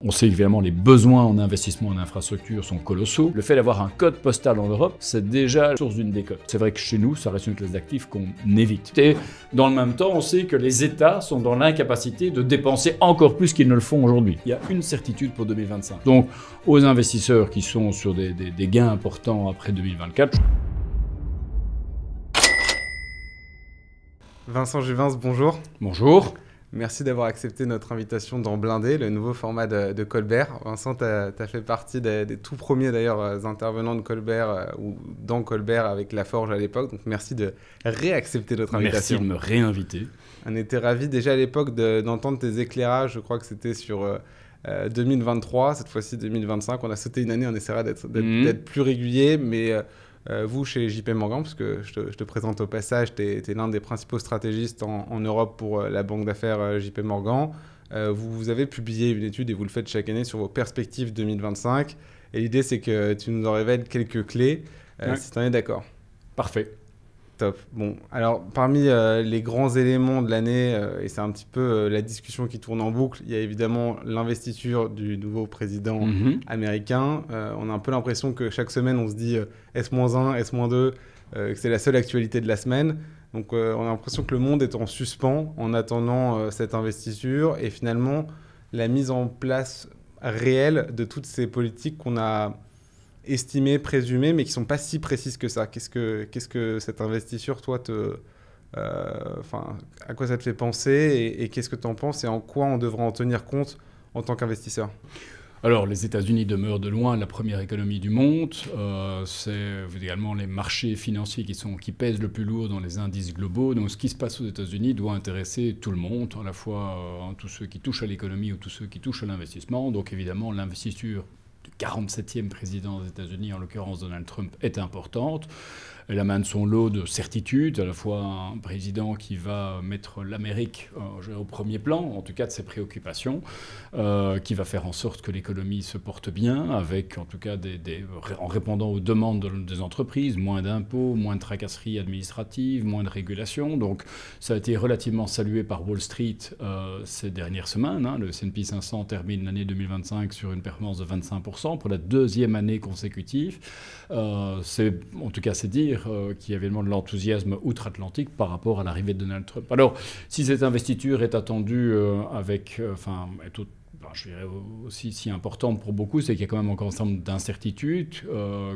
On sait évidemment les besoins en investissement en infrastructure sont colossaux. Le fait d'avoir un code postal en Europe, c'est déjà la source d'une décote. C'est vrai que chez nous, ça reste une classe d'actifs qu'on évite. Et dans le même temps, on sait que les États sont dans l'incapacité de dépenser encore plus qu'ils ne le font aujourd'hui. Il y a une certitude pour 2025. Donc, aux investisseurs qui sont sur des gains importants après 2024, Vincent Juvins, bonjour. bonjour. Merci d'avoir accepté notre invitation dans Blindé, le nouveau format de Colbert. Vincent, tu as fait partie des tout premiers d'ailleurs intervenants de Colbert ou dans Colbert avec La Forge à l'époque. Donc merci de réaccepter notre invitation. Merci de me réinviter. On était ravis déjà à l'époque d'entendre tes éclairages. Je crois que c'était sur 2023, cette fois-ci 2025. On a sauté une année, on essaiera d'être plus régulier, mais... vous, chez JP Morgan, parce que je te présente au passage, tu es l'un des principaux stratégistes en Europe pour la banque d'affaires JP Morgan. Vous avez publié une étude et vous le faites chaque année sur vos perspectives 2025. Et l'idée, c'est que tu nous en révèles quelques clés, si tu en es d'accord. Parfait. Top. Bon, alors parmi les grands éléments de l'année, et c'est un petit peu la discussion qui tourne en boucle, il y a évidemment l'investiture du nouveau président américain. On a un peu l'impression que chaque semaine, on se dit S-1, S-2, que c'est la seule actualité de la semaine. Donc on a l'impression que le monde est en suspens en attendant cette investiture et finalement la mise en place réelle de toutes ces politiques qu'on a estimées, présumées, mais qui ne sont pas si précises que ça. Qu'est-ce que cette investiture, toi, à quoi ça te fait penser et qu'est-ce que tu en penses et en quoi on devra en tenir compte en tant qu'investisseur? Alors, les États-Unis demeurent de loin la première économie du monde. C'est également les marchés financiers qui pèsent le plus lourd dans les indices globaux. Donc, ce qui se passe aux États-Unis doit intéresser tout le monde, à la fois tous ceux qui touchent à l'économie ou tous ceux qui touchent à l'investissement. Donc, évidemment, l'investiture du 47e président des États-Unis, en l'occurrence Donald Trump, est importante. Elle amène son lot de certitudes, à la fois un président qui va mettre l'Amérique au premier plan, en tout cas de ses préoccupations, qui va faire en sorte que l'économie se porte bien, avec en tout cas en répondant aux demandes des entreprises, moins d'impôts, moins de tracasseries administratives, moins de régulation. Donc ça a été relativement salué par Wall Street ces dernières semaines. Le S&P 500 termine l'année 2025 sur une performance de 25% pour la deuxième année consécutive. En tout cas, c'est dire qu'il y avait vraiment de l'enthousiasme outre-Atlantique par rapport à l'arrivée de Donald Trump. Alors, si cette investiture est attendue je dirais aussi si importante pour beaucoup, c'est qu'il y a quand même encore un certain nombre d'incertitudes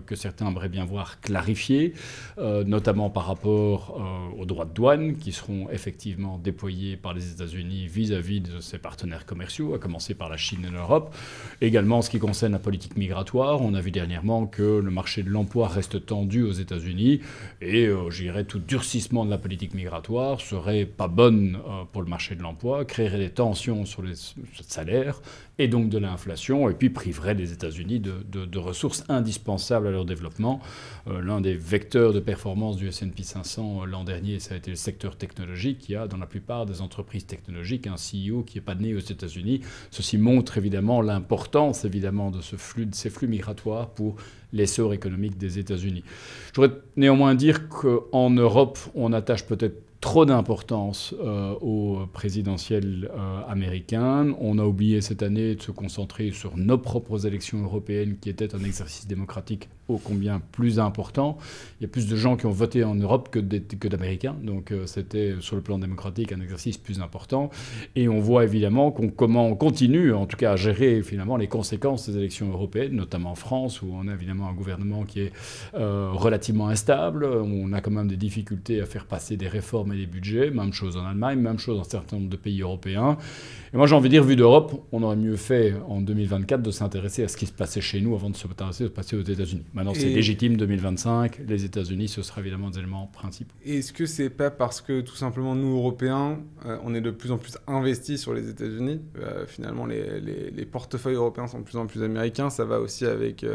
que certains aimeraient bien voir clarifiées, notamment par rapport aux droits de douane qui seront effectivement déployés par les États-Unis vis-à-vis de ses partenaires commerciaux, à commencer par la Chine et l'Europe. Également, en ce qui concerne la politique migratoire, on a vu dernièrement que le marché de l'emploi reste tendu aux États-Unis et je dirais tout durcissement de la politique migratoire serait pas bonne pour le marché de l'emploi, créerait des tensions sur les salaires et donc de l'inflation, et puis priverait les États-Unis de ressources indispensables à leur développement. L'un des vecteurs de performance du S&P 500 l'an dernier, ça a été le secteur technologique, qui a dans la plupart des entreprises technologiques un CEO qui n'est pas né aux États-Unis. Ceci montre évidemment l'importance évidemment de ces flux migratoires pour l'essor économique des États-Unis. Je voudrais néanmoins dire qu'en Europe, on attache peut-être trop d'importance au présidentiel américain. On a oublié cette année de se concentrer sur nos propres élections européennes qui étaient un exercice démocratique ô combien plus important. Il y a plus de gens qui ont voté en Europe que d'Américains. Donc c'était sur le plan démocratique un exercice plus important. Et on voit évidemment on continue en tout cas à gérer finalement les conséquences des élections européennes, notamment en France où on a évidemment un gouvernement qui est relativement instable. On a quand même des difficultés à faire passer des réformes et des budgets. Même chose en Allemagne, même chose dans un certain nombre de pays européens. Et moi j'ai envie de dire, vu d'Europe, on aurait mieux fait en 2024 de s'intéresser à ce qui se passait chez nous avant de s'intéresser à ce qui se passait aux États-Unis. Maintenant, c'est légitime, 2025, les États-Unis, ce sera évidemment des éléments principaux. Est-ce que c'est pas parce que, tout simplement, nous, Européens, on est de plus en plus investis sur les États-Unis finalement, les portefeuilles européens sont de plus en plus américains. Ça va aussi avec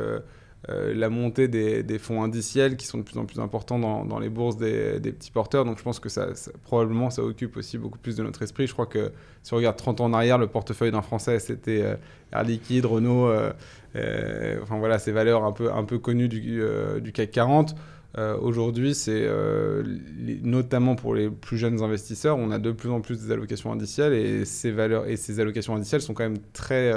la montée des fonds indiciels qui sont de plus en plus importants dans les bourses des petits porteurs. Donc, je pense que probablement, ça occupe aussi beaucoup plus de notre esprit. Je crois que si on regarde 30 ans en arrière, le portefeuille d'un Français, c'était Air Liquide, Renault, ces valeurs un peu connues du CAC 40. Aujourd'hui, c'est notamment pour les plus jeunes investisseurs, on a de plus en plus des allocations indicielles et ces allocations indicielles sont quand même très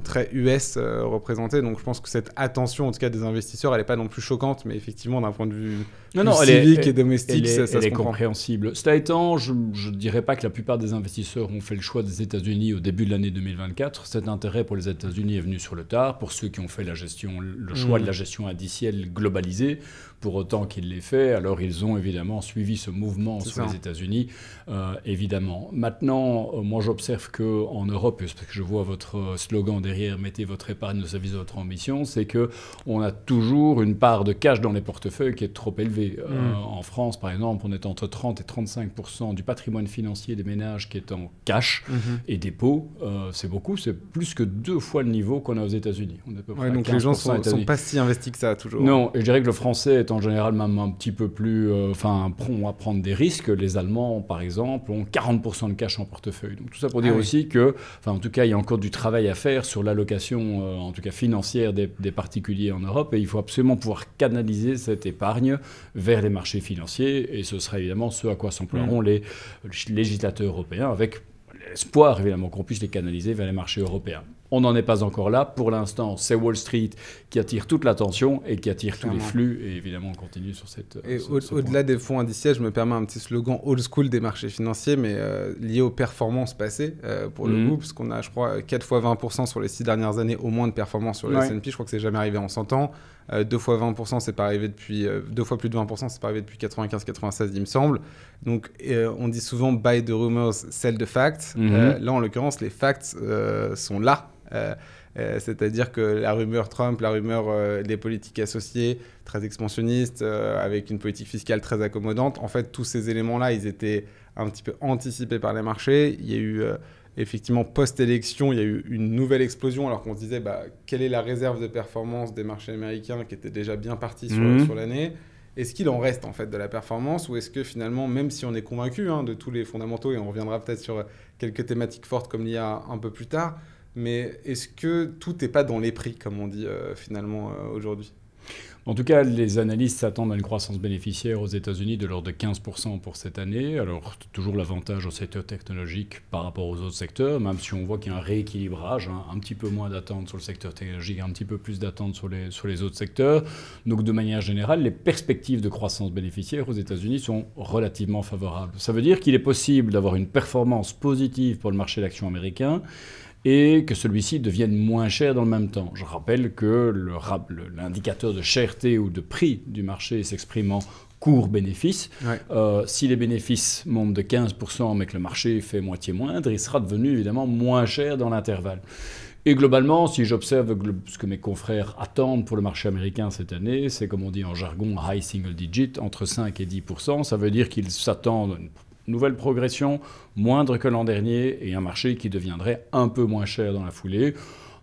très US représenté. Donc je pense que cette attention, en tout cas des investisseurs, elle n'est pas non plus choquante, mais effectivement d'un point de vue civique et domestique, ça se est comprend. Compréhensible. Cela étant, je ne dirais pas que la plupart des investisseurs ont fait le choix des États-Unis au début de l'année 2024. Cet intérêt pour les États-Unis est venu sur le tard. Pour ceux qui ont fait le choix de la gestion indicielle globalisée, pour autant qu'ils l'aient fait, alors ils ont évidemment suivi ce mouvement sur les États-Unis, évidemment. Maintenant, moi j'observe qu'en Europe, parce que je vois votre slogan derrière, mettez votre épargne au service de votre ambition, c'est qu'on a toujours une part de cash dans les portefeuilles qui est trop élevée. En France, par exemple, on est entre 30 et 35% du patrimoine financier des ménages qui est en cash et dépôt. C'est beaucoup, c'est plus que 2 fois le niveau qu'on a aux États-Unis. On est à peu près à donc les gens ne sont pas si investis que ça, toujours. Non, et je dirais que le français est en général même un petit peu plus prompt à prendre des risques. Les Allemands, par exemple, ont 40% de cash en portefeuille. Donc tout ça pour dire aussi que, en tout cas, il y a encore du travail à faire sur l'allocation, en tout cas financière des particuliers en Europe, et il faut absolument pouvoir canaliser cette épargne vers les marchés financiers, et ce sera évidemment ce à quoi s'emploieront les législateurs européens, avec l'espoir évidemment qu'on puisse les canaliser vers les marchés européens. On n'en est pas encore là. Pour l'instant, c'est Wall Street qui attire toute l'attention et qui attire tous les flux. Et évidemment, on continue sur cette... Et au-delà des fonds indiciels, je me permets un petit slogan old school des marchés financiers, mais lié aux performances passées pour le coup, parce qu'on a, je crois, 4 fois 20% sur les 6 dernières années au moins de performance sur le S&P. Je crois que c'est jamais arrivé en 100 ans. 2 fois 20%, c'est pas arrivé depuis... 2 fois plus de 20%, c'est pas arrivé depuis 95-96, il me semble. Donc, on dit souvent « buy the rumors, sell the facts ». Là, en l'occurrence, les facts sont là. C'est-à-dire que la rumeur Trump, la rumeur des politiques associées, très expansionnistes, avec une politique fiscale très accommodante, en fait, tous ces éléments-là, ils étaient un petit peu anticipés par les marchés. Il y a eu, effectivement, post-élection, il y a eu une nouvelle explosion, alors qu'on se disait, quelle est la réserve de performance des marchés américains qui était déjà bien partie sur l'année ? Est-ce qu'il en reste, en fait, de la performance, ou est-ce que, finalement, même si on est convaincu de tous les fondamentaux, et on reviendra peut-être sur quelques thématiques fortes comme l'IA un peu plus tard, mais est-ce que tout n'est pas dans les prix, comme on dit finalement aujourd'hui ? En tout cas, les analystes s'attendent à une croissance bénéficiaire aux États-Unis de l'ordre de 15% pour cette année. Alors, toujours l'avantage au secteur technologique par rapport aux autres secteurs, même si on voit qu'il y a un rééquilibrage, un petit peu moins d'attente sur le secteur technologique, un petit peu plus d'attente sur les autres secteurs. Donc, de manière générale, les perspectives de croissance bénéficiaire aux États-Unis sont relativement favorables. Ça veut dire qu'il est possible d'avoir une performance positive pour le marché d'actions américain, et que celui-ci devienne moins cher dans le même temps. Je rappelle que l'indicateur de cherté ou de prix du marché s'exprime en cours-bénéfice. Si les bénéfices montent de 15%, mais que le marché fait moitié moindre, il sera devenu évidemment moins cher dans l'intervalle. Et globalement, si j'observe ce que mes confrères attendent pour le marché américain cette année, c'est comme on dit en jargon high single digit, entre 5 et 10%. Ça veut dire qu'ils s'attendent à une nouvelle progression, moindre que l'an dernier, et un marché qui deviendrait un peu moins cher dans la foulée.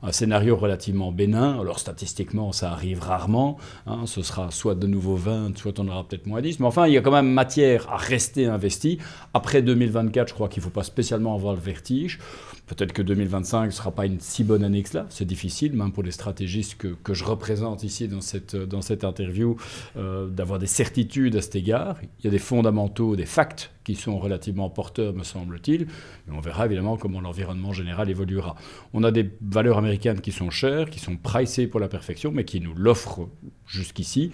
Un scénario relativement bénin. Alors statistiquement, ça arrive rarement. Ce sera soit de nouveau 20, soit on aura peut-être moins 10. Mais enfin, il y a quand même matière à rester investi. Après 2024, je crois qu'il ne faut pas spécialement avoir le vertige. Peut-être que 2025 ne sera pas une si bonne année que cela. C'est difficile, même pour les stratégistes que je représente ici dans cette interview, d'avoir des certitudes à cet égard. Il y a des fondamentaux, des facts qui sont relativement porteurs, me semble-t-il. Mais on verra évidemment comment l'environnement général évoluera. On a des valeurs américaines qui sont chères, qui sont pricées pour la perfection, mais qui nous l'offrent jusqu'ici.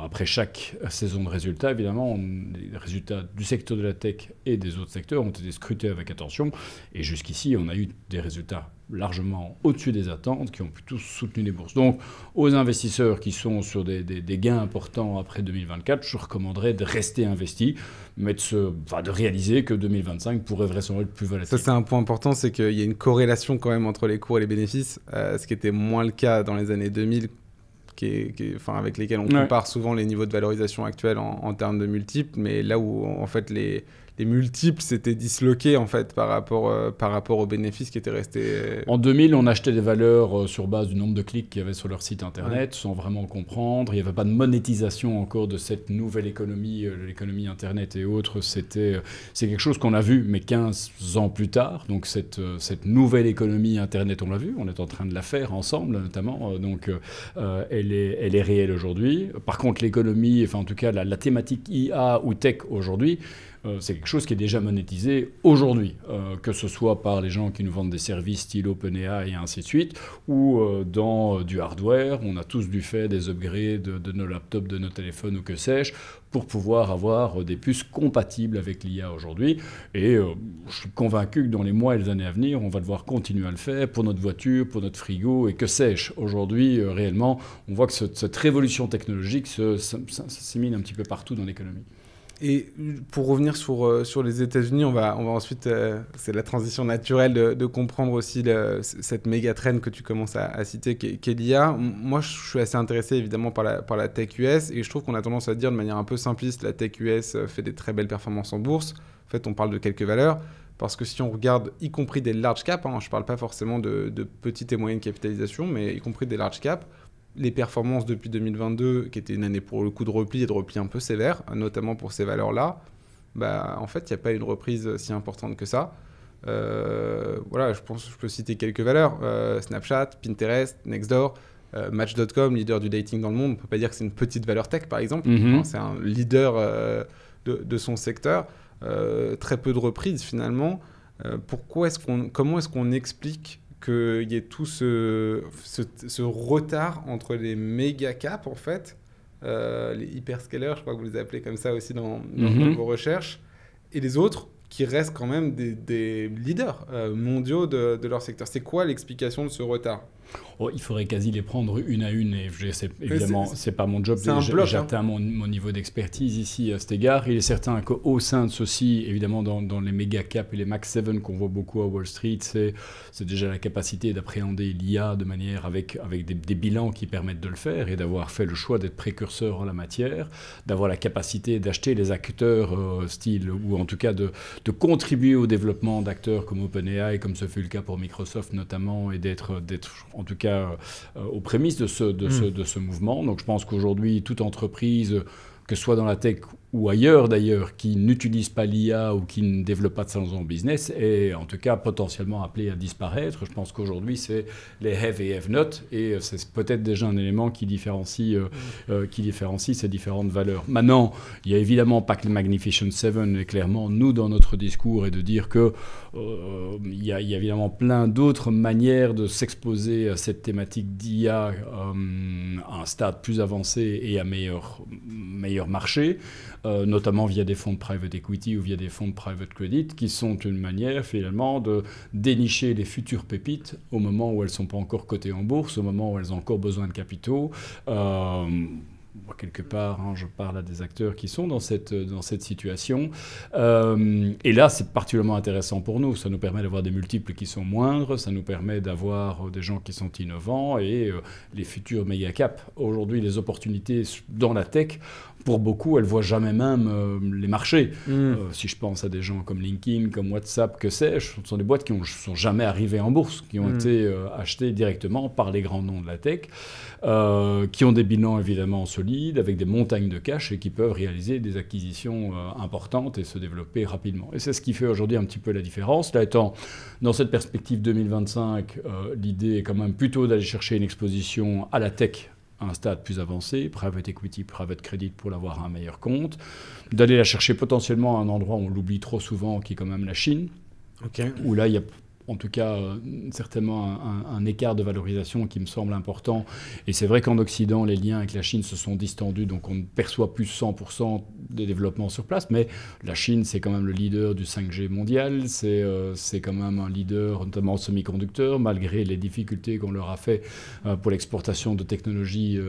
Après chaque saison de résultats, évidemment, les résultats du secteur de la tech et des autres secteurs ont été scrutés avec attention. Et jusqu'ici, on a eu des résultats largement au-dessus des attentes, qui ont pu tous soutenir les bourses. Donc, aux investisseurs qui sont sur des gains importants après 2024, je recommanderais de rester investis, mais de réaliser que 2025 pourrait vraisemblablement être plus volatile. Ça, c'est un point important, c'est qu'il y a une corrélation quand même entre les cours et les bénéfices, ce qui était moins le cas dans les années 2000, avec lesquels on compare souvent les niveaux de valorisation actuels en termes de multiples, mais là où en fait les multiples s'étaient disloqués en fait par rapport aux bénéfices qui étaient restés. En 2000, on achetait des valeurs sur base du nombre de clics qu'il y avait sur leur site internet, sans vraiment comprendre. Il n'y avait pas de monétisation encore de cette nouvelle économie, l'économie internet et autres. C'est quelque chose qu'on a vu, mais 15 ans plus tard. Donc cette nouvelle économie internet, on l'a vu, on est en train de la faire ensemble notamment. Donc elle est réelle aujourd'hui. Par contre, l'économie, enfin en tout cas la thématique IA ou tech aujourd'hui, c'est quelque chose qui est déjà monétisé aujourd'hui, que ce soit par les gens qui nous vendent des services style OpenAI et ainsi de suite, ou dans du hardware. On a tous dû faire des upgrades de nos laptops, de nos téléphones ou que sais-je, pour pouvoir avoir des puces compatibles avec l'IA aujourd'hui. Et je suis convaincu que dans les mois et les années à venir, on va devoir continuer à le faire pour notre voiture, pour notre frigo et que sais-je. Aujourd'hui, réellement, on voit que cette révolution technologique s'émine un petit peu partout dans l'économie. Et pour revenir sur les États-Unis, on va ensuite, c'est la transition naturelle de comprendre aussi cette méga trend que tu commences à citer, qu'est l'IA. Moi, je suis assez intéressé évidemment par la tech US et je trouve qu'on a tendance à dire de manière un peu simpliste, la tech US fait des très belles performances en bourse. En fait, on parle de quelques valeurs. Parce que si on regarde, y compris des large caps, je ne parle pas forcément de petites et moyennes capitalisations, mais y compris des large caps, les performances depuis 2022, qui était une année pour le coup de repli et de repli un peu sévère, notamment pour ces valeurs-là, en fait, il n'y a pas une reprise si importante que ça. Voilà, je pense que je peux citer quelques valeurs. Snapchat, Pinterest, Nextdoor, Match.com, leader du dating dans le monde. On ne peut pas dire que c'est une petite valeur tech, par exemple. C'est un leader de son secteur. Très peu de reprises, finalement. Comment est-ce qu'on explique qu'il y ait tout ce retard entre les méga caps, en fait, les hyperscalers, je crois que vous les appelez comme ça aussi dans vos recherches, et les autres qui restent quand même des leaders mondiaux de leur secteur. C'est quoi l'explication de ce retard ? Il faudrait quasi les prendre une à une. Et évidemment, c'est pas mon job. J'atteins mon niveau d'expertise ici à cet égard. Il est certain qu'au sein de ceci, évidemment, dans les méga caps et les Max 7 qu'on voit beaucoup à Wall Street, c'est déjà la capacité d'appréhender l'IA de manière avec des bilans qui permettent de le faire et d'avoir fait le choix d'être précurseur en la matière, d'avoir la capacité d'acheter les acteurs style, ou en tout cas de contribuer au développement d'acteurs comme OpenAI, comme ce fut le cas pour Microsoft notamment, et d'être en tout cas aux prémices de ce mouvement. Donc je pense qu'aujourd'hui, toute entreprise, que ce soit dans la tech ou ailleurs d'ailleurs, qui n'utilise pas l'IA ou qui ne développe pas de ça dans son business, est en tout cas potentiellement appelée à disparaître. Je pense qu'aujourd'hui, c'est les have et have not, et c'est peut-être déjà un élément qui différencie ces différentes valeurs. Maintenant, il n'y a évidemment pas que le Magnificent Seven, et clairement, nous, dans notre discours, est de dire que il y a évidemment plein d'autres manières de s'exposer à cette thématique d'IA à un stade plus avancé et à meilleur marché. Notamment via des fonds de private equity ou via des fonds de private credit, qui sont une manière finalement de dénicher les futures pépites au moment où elles ne sont pas encore cotées en bourse, au moment où elles ont encore besoin de capitaux. Quelque part, je parle à des acteurs qui sont dans cette situation. Et là, c'est particulièrement intéressant pour nous. Ça nous permet d'avoir des multiples qui sont moindres, ça nous permet d'avoir des gens qui sont innovants et les futurs méga caps. Aujourd'hui, les opportunités dans la tech, pour beaucoup, elles ne voient jamais même les marchés. Si je pense à des gens comme LinkedIn, comme WhatsApp, que sais-je, ce sont des boîtes qui ne sont jamais arrivées en bourse, qui ont été achetées directement par les grands noms de la tech, qui ont des bilans évidemment solides, avec des montagnes de cash et qui peuvent réaliser des acquisitions importantes et se développer rapidement. Et c'est ce qui fait aujourd'hui un petit peu la différence. Là étant, dans cette perspective 2025, l'idée est quand même plutôt d'aller chercher une exposition à la tech à un stade plus avancé, private equity, private credit pour l'avoir à un meilleur compte, d'aller la chercher potentiellement à un endroit où on l'oublie trop souvent, qui est quand même la Chine, où là il y a en tout cas certainement un écart de valorisation qui me semble important. Et c'est vrai qu'en Occident, les liens avec la Chine se sont distendus, donc on ne perçoit plus 100% des développements sur place. Mais la Chine, c'est quand même le leader du 5G mondial, c'est quand même un leader notamment en semi-conducteurs, malgré les difficultés qu'on leur a fait pour l'exportation de technologies,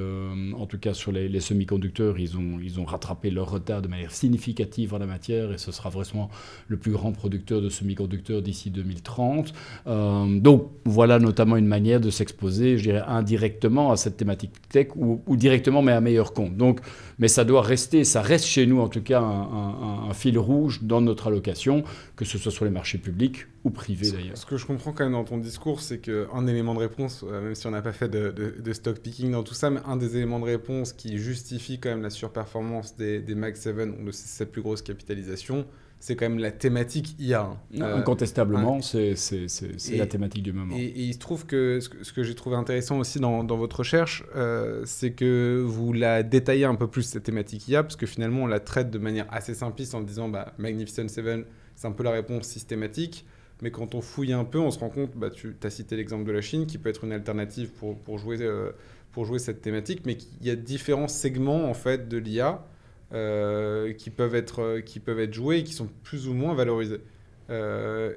en tout cas sur les semi-conducteurs, ils ont rattrapé leur retard de manière significative en la matière, et ce sera vraiment le plus grand producteur de semi-conducteurs d'ici 2030. Donc voilà notamment une manière de s'exposer, je dirais indirectement à cette thématique tech ou directement mais à meilleur compte. Donc, mais ça doit rester, ça reste chez nous en tout cas un fil rouge dans notre allocation, que ce soit sur les marchés publics ou privés d'ailleurs. Ce que je comprends quand même dans ton discours, c'est qu'un élément de réponse, même si on n'a pas fait de stock picking dans tout ça, mais un des éléments de réponse qui justifie quand même la surperformance des Mag 7, donc de cette plus grosse capitalisation, c'est quand même la thématique IA. Incontestablement, c'est la thématique du moment. Et il se trouve que ce que j'ai trouvé intéressant aussi dans votre recherche, c'est que vous la détaillez un peu plus, cette thématique IA, parce que finalement, on la traite de manière assez simpliste en disant Magnificent Seven, c'est un peu la réponse systématique. Mais quand on fouille un peu, on se rend compte, tu as cité l'exemple de la Chine, qui peut être une alternative pour jouer cette thématique, mais il y a différents segments en fait, de l'IA qui peuvent être joués et qui sont plus ou moins valorisés.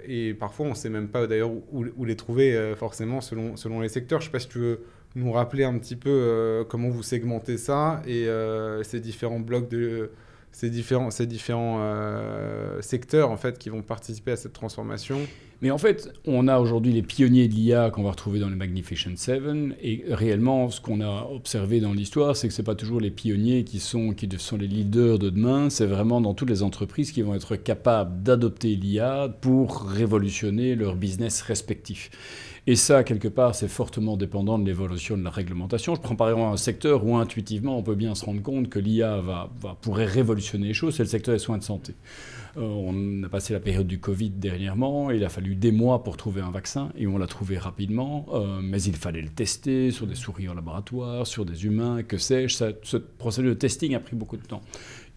Et parfois, on ne sait même pas d'ailleurs où les trouver forcément selon les secteurs. Je ne sais pas si tu veux nous rappeler un petit peu comment vous segmentez ça et ces différents blocs ces différents secteurs en fait, qui vont participer à cette transformation. Mais en fait, on a aujourd'hui les pionniers de l'IA qu'on va retrouver dans les Magnificent Seven. Et réellement, ce qu'on a observé dans l'histoire, c'est que ce n'est pas toujours les pionniers qui sont les leaders de demain. C'est vraiment dans toutes les entreprises qui vont être capables d'adopter l'IA pour révolutionner leur business respectif. Et ça, quelque part, c'est fortement dépendant de l'évolution de la réglementation. Je prends par exemple un secteur où intuitivement, on peut bien se rendre compte que l'IA pourrait révolutionner les choses, c'est le secteur des soins de santé. On a passé la période du Covid dernièrement, il a fallu des mois pour trouver un vaccin, et on l'a trouvé rapidement, mais il fallait le tester sur des souris en laboratoire, sur des humains, que sais-je. Ce procédé de testing a pris beaucoup de temps.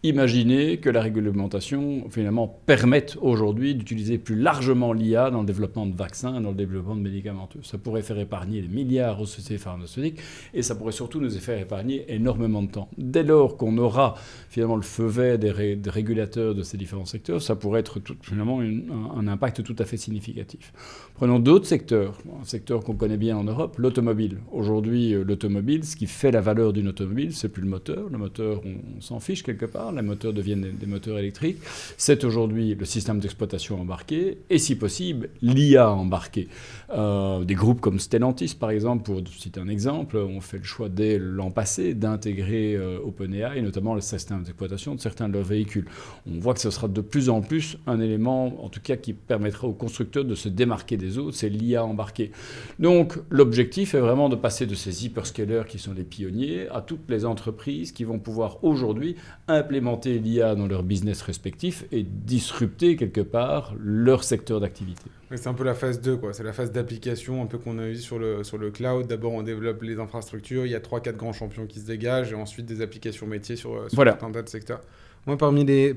Imaginez que la réglementation, finalement, permette aujourd'hui d'utiliser plus largement l'IA dans le développement de vaccins, dans le développement de médicamenteux. Ça pourrait faire épargner des milliards aux sociétés pharmaceutiques et ça pourrait surtout nous faire épargner énormément de temps. Dès lors qu'on aura finalement le feu vert des régulateurs de ces différents secteurs, ça pourrait être finalement un impact tout à fait significatif. Prenons d'autres secteurs, un secteur qu'on connaît bien en Europe, l'automobile. Aujourd'hui, l'automobile, ce qui fait la valeur d'une automobile, c'est plus le moteur. Le moteur, on s'en fiche quelque part. Les moteurs deviennent des moteurs électriques. C'est aujourd'hui le système d'exploitation embarqué et, si possible, l'IA embarquée. Des groupes comme Stellantis, par exemple, pour citer un exemple, ont fait le choix dès l'an passé d'intégrer OpenAI, notamment le système d'exploitation de certains de leurs véhicules. On voit que ce sera de plus en plus un élément, en tout cas, qui permettra aux constructeurs de se démarquer des autres, c'est l'IA embarquée. Donc, l'objectif est vraiment de passer de ces hyperscalers qui sont les pionniers à toutes les entreprises qui vont pouvoir aujourd'hui implémenter l'IA dans leur business respectif et disrupter quelque part leur secteur d'activité. C'est un peu la phase 2, quoi. C'est la phase d'application un peu qu'on a eu sur le cloud. D'abord, on développe les infrastructures, il y a 3-4 grands champions qui se dégagent et ensuite des applications métiers sur voilà. un tas de secteurs. Moi, parmi les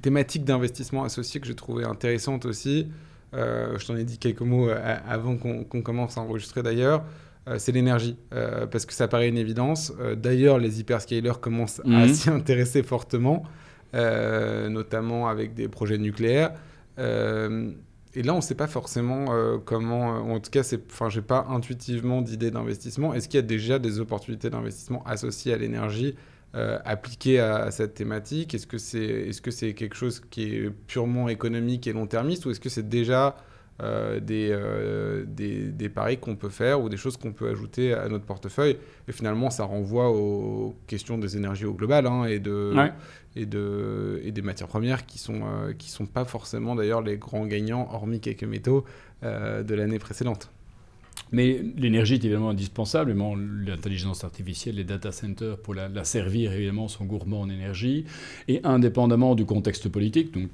thématiques d'investissement associées que j'ai trouvées intéressantes aussi, je t'en ai dit quelques mots avant qu'on commence à enregistrer d'ailleurs, c'est l'énergie, parce que ça paraît une évidence. D'ailleurs, les hyperscalers commencent à s'y intéresser fortement, notamment avec des projets nucléaires. Et là, on ne sait pas forcément comment... en tout cas, j'ai pas intuitivement d'idée d'investissement. Est-ce qu'il y a déjà des opportunités d'investissement associées à l'énergie appliquées à cette thématique? Est-ce que c'est quelque chose qui est purement économique et long-termiste, ou est-ce que c'est déjà... des paris qu'on peut faire ou des choses qu'on peut ajouter à notre portefeuille? Et finalement, ça renvoie aux questions des énergies au global et des matières premières qui sont pas forcément d'ailleurs les grands gagnants, hormis quelques métaux de l'année précédente. Mais l'énergie est évidemment indispensable. L'intelligence artificielle, les data centers, pour la servir, évidemment, sont gourmands en énergie. Et indépendamment du contexte politique, donc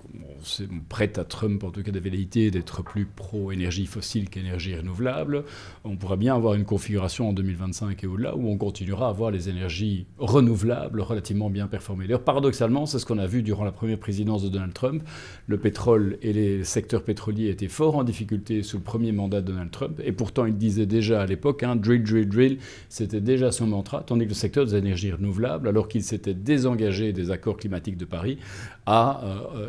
on prête à Trump, en tout cas, des velléités d'être plus pro-énergie fossile qu'énergie renouvelable. On pourra bien avoir une configuration en 2025 et au-delà où on continuera à avoir les énergies renouvelables relativement bien performées. D'ailleurs, paradoxalement, c'est ce qu'on a vu durant la première présidence de Donald Trump. Le pétrole et les secteurs pétroliers étaient fort en difficulté sous le premier mandat de Donald Trump. Et pourtant, il disait déjà à l'époque, drill, drill, drill, c'était déjà son mantra, tandis que le secteur des énergies renouvelables, alors qu'il s'était désengagé des accords climatiques de Paris, a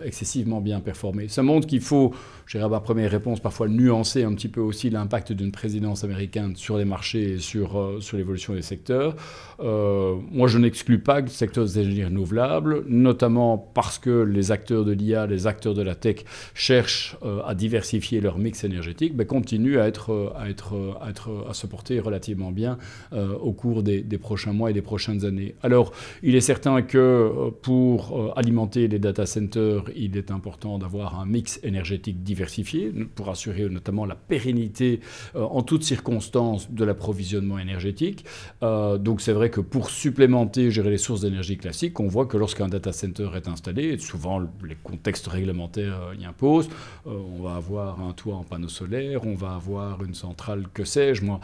excessivement bien performé. Ça montre qu'il faut, je dirais à ma première réponse, parfois nuancer un petit peu aussi l'impact d'une présidence américaine sur les marchés et sur l'évolution des secteurs. Moi, je n'exclus pas que le secteur des énergies renouvelables, notamment parce que les acteurs de l'IA, les acteurs de la tech cherchent à diversifier leur mix énergétique, continuent à être à se porter relativement bien au cours des prochains mois et des prochaines années. Alors, il est certain que pour alimenter les data centers, il est important d'avoir un mix énergétique diversifié pour assurer notamment la pérennité en toutes circonstances de l'approvisionnement énergétique. Donc c'est vrai que pour supplémenter, gérer les sources d'énergie classiques, on voit que lorsqu'un data center est installé, et souvent les contextes réglementaires y imposent, on va avoir un toit en panneaux solaires, on va avoir une centrale, que sais-je moi,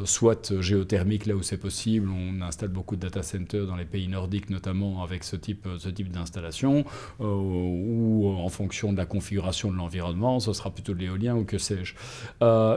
soit géothermique là où c'est possible. On installe beaucoup de data centers dans les pays nordiques notamment avec ce type d'installation, ou en fonction de la configuration de l'environnement, ce sera plutôt de l'éolien ou que sais-je.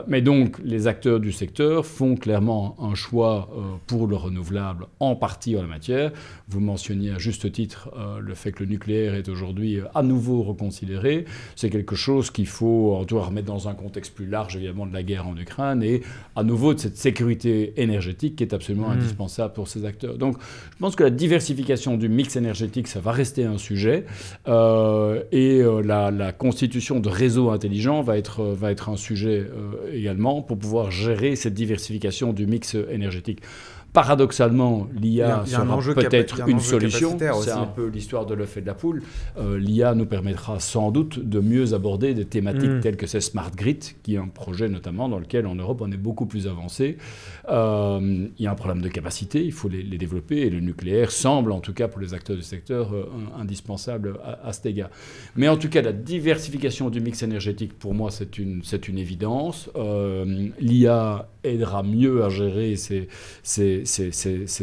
Mais donc les acteurs du secteur font clairement un choix pour le renouvelable, en partie en la matière. Vous mentionniez à juste titre le fait que le nucléaire est aujourd'hui à nouveau reconsidéré. C'est quelque chose qu'il faut en tout cas remettre dans un contexte plus large, évidemment, de la guerre en Ukraine et à nouveau de cette sécurité énergétique qui est absolument indispensable pour ces acteurs. Donc je pense que la diversification du mix énergétique, ça va rester un sujet. La constitution de réseaux intelligents va être un sujet également pour pouvoir gérer cette diversification du mix énergétique. Paradoxalement, l'IA sera peut-être une solution. C'est un peu l'histoire de l'œuf et de la poule. L'IA nous permettra sans doute de mieux aborder des thématiques telles que ces Smart Grid, qui est un projet notamment dans lequel en Europe on est beaucoup plus avancé. Il y a un problème de capacité, il faut les développer, et le nucléaire semble, en tout cas pour les acteurs du secteur, indispensable à cet égard. Mais en tout cas, la diversification du mix énergétique, pour moi, c'est une évidence. L'IA aidera mieux à gérer ces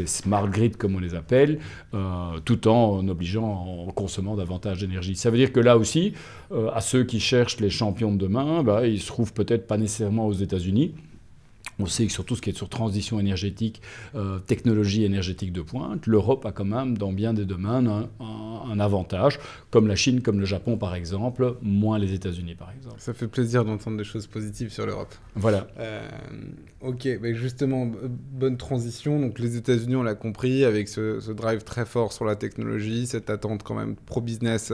smart grid, comme on les appelle, tout en obligeant, en consommant davantage d'énergie. Ça veut dire que là aussi, à ceux qui cherchent les champions de demain, ils se trouvent peut-être pas nécessairement aux États-Unis. On sait que sur tout ce qui est sur transition énergétique, technologie énergétique de pointe, l'Europe a quand même, dans bien des domaines, un avantage, comme la Chine, comme le Japon par exemple, moins les États-Unis par exemple. Ça fait plaisir d'entendre des choses positives sur l'Europe. Voilà. Ok, justement, bonne transition. Donc les États-Unis, on l'a compris, avec ce drive très fort sur la technologie, cette attente quand même pro-business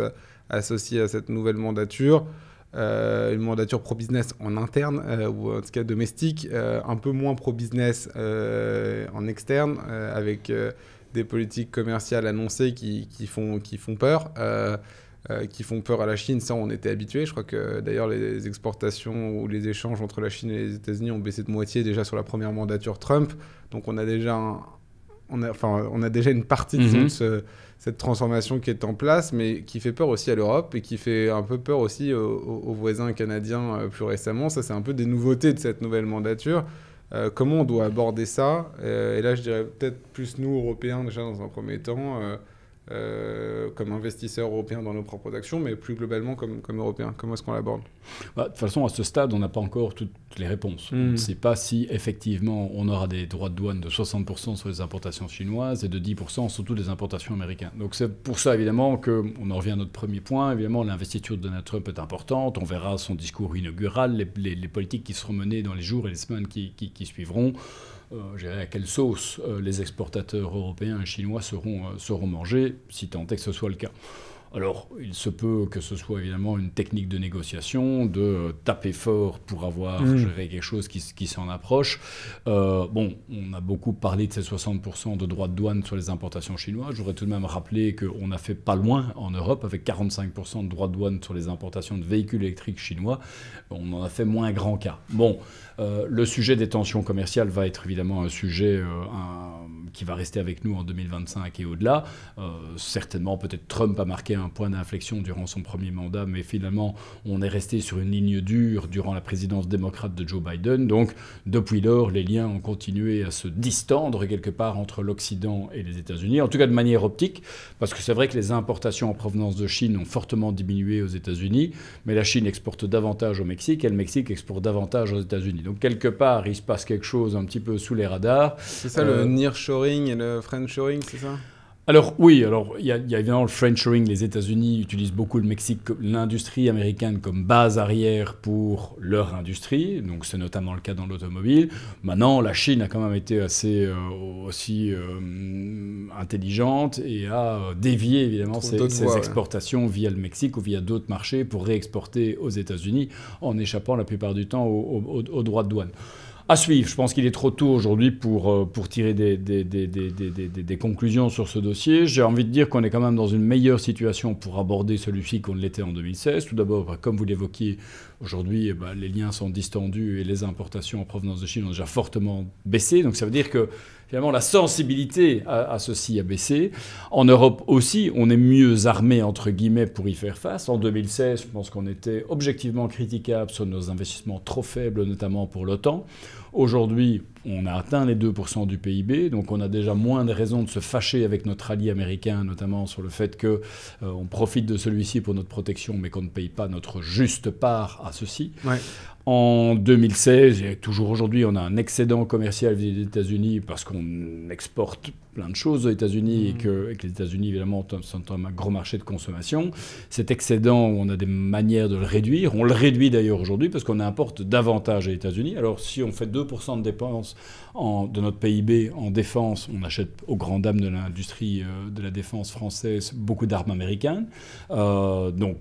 associée à cette nouvelle mandature. Une mandature pro-business en interne, ou en tout cas domestique, un peu moins pro-business en externe, avec des politiques commerciales annoncées qui font peur. Qui font peur à la Chine, ça on était habitué. Je crois que d'ailleurs les exportations ou les échanges entre la Chine et les États-Unis ont baissé de moitié déjà sur la première mandature Trump. Donc on a déjà une partie de cette transformation qui est en place, mais qui fait peur aussi à l'Europe et qui fait un peu peur aussi aux voisins canadiens plus récemment. Ça, c'est un peu des nouveautés de cette nouvelle mandature. Comment on doit aborder ça ? Et là, je dirais peut-être plus nous, Européens, déjà dans un premier temps, comme investisseurs européens dans nos propres actions, mais plus globalement comme Européens. Comment est-ce qu'on l'aborde ? De toute façon, à ce stade, on n'a pas encore toutes les réponses. On ne sait pas si, effectivement, on aura des droits de douane de 60% sur les importations chinoises et de 10% sur toutes les importations américaines. Donc c'est pour ça, évidemment, qu'on en revient à notre premier point. Évidemment, l'investiture de Donald Trump est importante. On verra son discours inaugural, les politiques qui seront menées dans les jours et les semaines qui suivront. Je dirais à quelle sauce les exportateurs européens et chinois seront mangés, si tant est que ce soit le cas. Alors, il se peut que ce soit évidemment une technique de négociation, de taper fort pour avoir quelque chose qui s'en approche. On a beaucoup parlé de ces 60% de droits de douane sur les importations chinoises. Je voudrais tout de même rappeler qu'on a fait pas loin en Europe, avec 45% de droits de douane sur les importations de véhicules électriques chinois. On en a fait moins grand cas. Le sujet des tensions commerciales va être évidemment un sujet qui va rester avec nous en 2025 et au-delà. Certainement, peut-être Trump a marqué un point d'inflexion durant son premier mandat, mais finalement, on est resté sur une ligne dure durant la présidence démocrate de Joe Biden. Donc, depuis lors, les liens ont continué à se distendre quelque part entre l'Occident et les États-Unis, en tout cas de manière optique, parce que c'est vrai que les importations en provenance de Chine ont fortement diminué aux États-Unis, mais la Chine exporte davantage au Mexique et le Mexique exporte davantage aux États-Unis. Donc, quelque part, il se passe quelque chose un petit peu sous les radars. C'est ça le nearshoring et le friendshoring, c'est ça ? Alors oui, il y a évidemment le friendshoring. Les États-Unis utilisent beaucoup le Mexique, l'industrie américaine comme base arrière pour leur industrie. Donc c'est notamment le cas dans l'automobile. Maintenant, la Chine a quand même été assez aussi intelligente et a dévié évidemment ses exportations via le Mexique ou via d'autres marchés pour réexporter aux États-Unis en échappant la plupart du temps aux droits de douane. À suivre. Je pense qu'il est trop tôt aujourd'hui pour tirer des conclusions sur ce dossier. J'ai envie de dire qu'on est quand même dans une meilleure situation pour aborder celui-ci qu'on l'était en 2016. Tout d'abord, comme vous l'évoquiez, aujourd'hui, les liens sont distendus et les importations en provenance de Chine ont déjà fortement baissé. Donc ça veut dire que finalement la sensibilité à ceci a baissé. En Europe aussi, on est mieux armé, entre guillemets, pour y faire face. En 2016, je pense qu'on était objectivement critiquable sur nos investissements trop faibles, notamment pour l'OTAN. Aujourd'hui, on a atteint les 2% du PIB, donc on a déjà moins de raisons de se fâcher avec notre allié américain, notamment sur le fait qu'on profite de celui-ci pour notre protection, mais qu'on ne paye pas notre juste part à ceci. Ouais. En 2016, et toujours aujourd'hui, on a un excédent commercial vis-à-vis des États-Unis parce qu'on exporte plein de choses aux États-Unis et que les États-Unis, évidemment, sont un gros marché de consommation. Cet excédent, on a des manières de le réduire. On le réduit d'ailleurs aujourd'hui parce qu'on importe davantage aux États-Unis. Alors, si on fait 2% de dépenses de notre PIB en défense, on achète aux grandes dames de l'industrie de la défense française beaucoup d'armes américaines. Donc,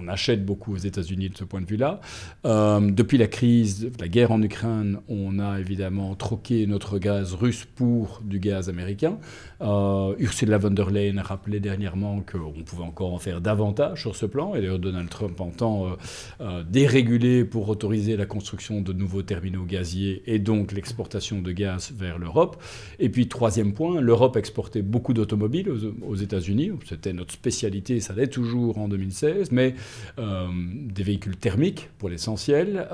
on achète beaucoup aux États-Unis de ce point de vue-là. Depuis la crise, la guerre en Ukraine, on a évidemment troqué notre gaz russe pour du gaz américain. Ursula von der Leyen a rappelé dernièrement qu'on pouvait encore en faire davantage sur ce plan. Et d'ailleurs, Donald Trump entend déréguler pour autoriser la construction de nouveaux terminaux gaziers et donc l'exportation de gaz vers l'Europe. Et puis, troisième point, l'Europe exportait beaucoup d'automobiles aux États-Unis. C'était notre spécialité, ça l'est toujours en 2016, mais des véhicules thermiques pour l'essentiel.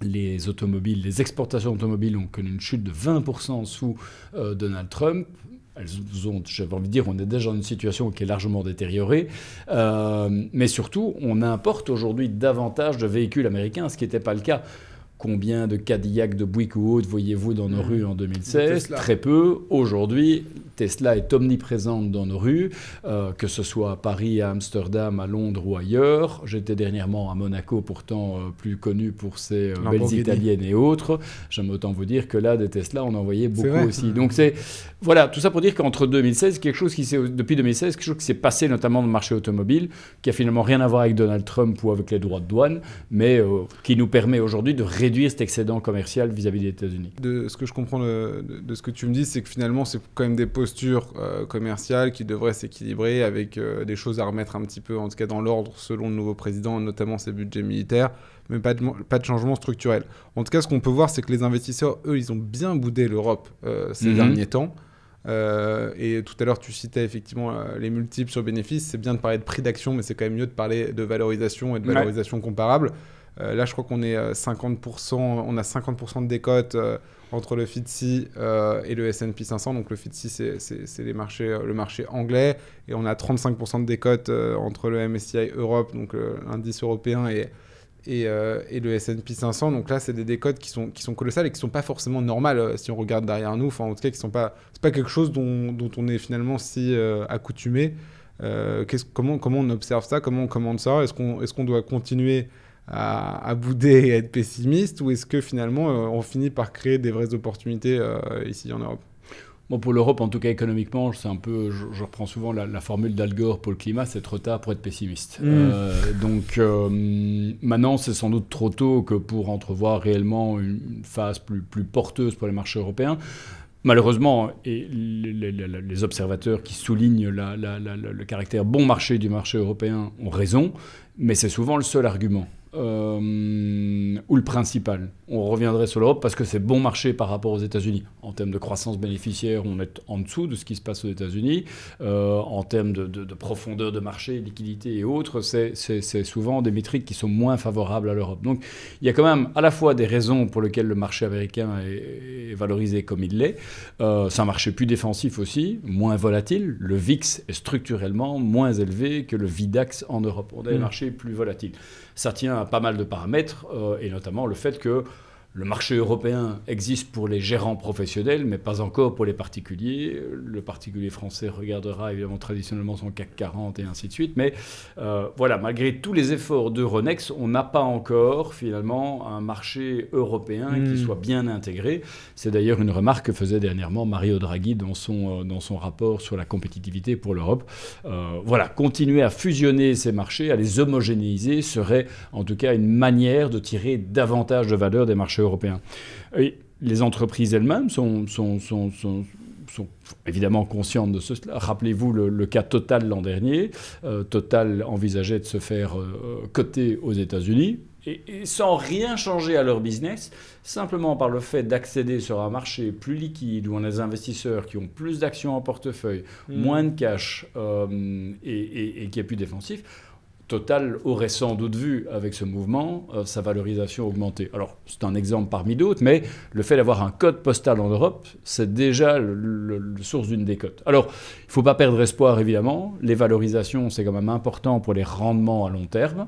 Les automobiles, les exportations automobiles ont connu une chute de 20% sous Donald Trump. J'avais envie de dire, on est déjà dans une situation qui est largement détériorée. Mais surtout, on importe aujourd'hui davantage de véhicules américains, ce qui n'était pas le cas. Combien de Cadillac, de Buick ou autres voyez-vous dans nos rues en 2016 ? Très peu. Aujourd'hui, Tesla est omniprésente dans nos rues, que ce soit à Paris, à Amsterdam, à Londres ou ailleurs. J'étais dernièrement à Monaco, pourtant plus connu pour ses belles italiennes et autres. J'aime autant vous dire que là, des Tesla, on en voyait beaucoup aussi. Donc voilà, tout ça pour dire qu'entre 2016, depuis 2016, quelque chose qui s'est passé notamment dans le marché automobile, qui a finalement rien à voir avec Donald Trump ou avec les droits de douane, mais qui nous permet aujourd'hui de réduire cet excédent commercial vis-à-vis des États-Unis. De ce que je comprends de ce que tu me dis, c'est que finalement, c'est quand même des postures commerciales qui devraient s'équilibrer avec des choses à remettre un petit peu, en tout cas dans l'ordre, selon le nouveau président, notamment ses budgets militaires, mais pas de changement structurel. En tout cas, ce qu'on peut voir, c'est que les investisseurs, eux, ils ont bien boudé l'Europe ces derniers temps. Et tout à l'heure, tu citais effectivement les multiples sur bénéfices. C'est bien de parler de prix d'action, mais c'est quand même mieux de parler de valorisation et de valorisation comparable. Là, je crois qu'on est 50%, on a 50% de décote entre le FTSE et le S&P 500. Donc le FTSE, c'est le marché anglais. Et on a 35% de décote entre le MSCI Europe, donc l'indice européen, et le S&P 500. Donc là, c'est des décotes qui sont colossales et qui ne sont pas forcément normales si on regarde derrière nous. Enfin, en tout cas, c'est pas quelque chose dont on est finalement si accoutumé. Comment on observe ça? Comment on commande ça? Est-ce qu'on doit continuer à bouder et à être pessimiste, ou est-ce que finalement on finit par créer des vraies opportunités ici en Europe? Bon, pour l'Europe, en tout cas économiquement, c'est un peu, je reprends souvent la formule d'Al Gore pour le climat, c'est trop tard pour être pessimiste. Donc maintenant, c'est sans doute trop tôt que pour entrevoir réellement une phase plus porteuse pour les marchés européens. Malheureusement, et les observateurs qui soulignent le caractère bon marché du marché européen ont raison, mais c'est souvent le seul argument. Ou le principal. On reviendrait sur l'Europe parce que c'est bon marché par rapport aux États-Unis. En termes de croissance bénéficiaire, on est en dessous de ce qui se passe aux États-Unis. En termes de profondeur de marché, liquidité et autres, c'est souvent des métriques qui sont moins favorables à l'Europe. Donc il y a quand même à la fois des raisons pour lesquelles le marché américain est valorisé comme il l'est. C'est un marché plus défensif aussi, moins volatile. Le VIX est structurellement moins élevé que le VIDAX en Europe. On a des marchés plus volatiles. Ça tient à pas mal de paramètres, et notamment le fait que le marché européen existe pour les gérants professionnels, mais pas encore pour les particuliers. Le particulier français regardera évidemment traditionnellement son CAC 40 et ainsi de suite. Mais voilà, malgré tous les efforts d'Euronext, on n'a pas encore finalement un marché européen qui soit bien intégré. C'est d'ailleurs une remarque que faisait dernièrement Mario Draghi dans son rapport sur la compétitivité pour l'Europe. Voilà, continuer à fusionner ces marchés, à les homogénéiser, serait en tout cas une manière de tirer davantage de valeur des marchés européen. Et les entreprises elles-mêmes sont évidemment conscientes de cela. Rappelez-vous le cas Total l'an dernier. Total envisageait de se faire coter aux États-Unis. Et sans rien changer à leur business, simplement par le fait d'accéder sur un marché plus liquide, où on a des investisseurs qui ont plus d'actions en portefeuille, moins de cash et qui est plus défensif, Total aurait sans doute vu avec ce mouvement sa valorisation augmenter. Alors c'est un exemple parmi d'autres, mais le fait d'avoir un code postal en Europe, c'est déjà le source d'une décote. Alors il ne faut pas perdre espoir évidemment, les valorisations c'est quand même important pour les rendements à long terme.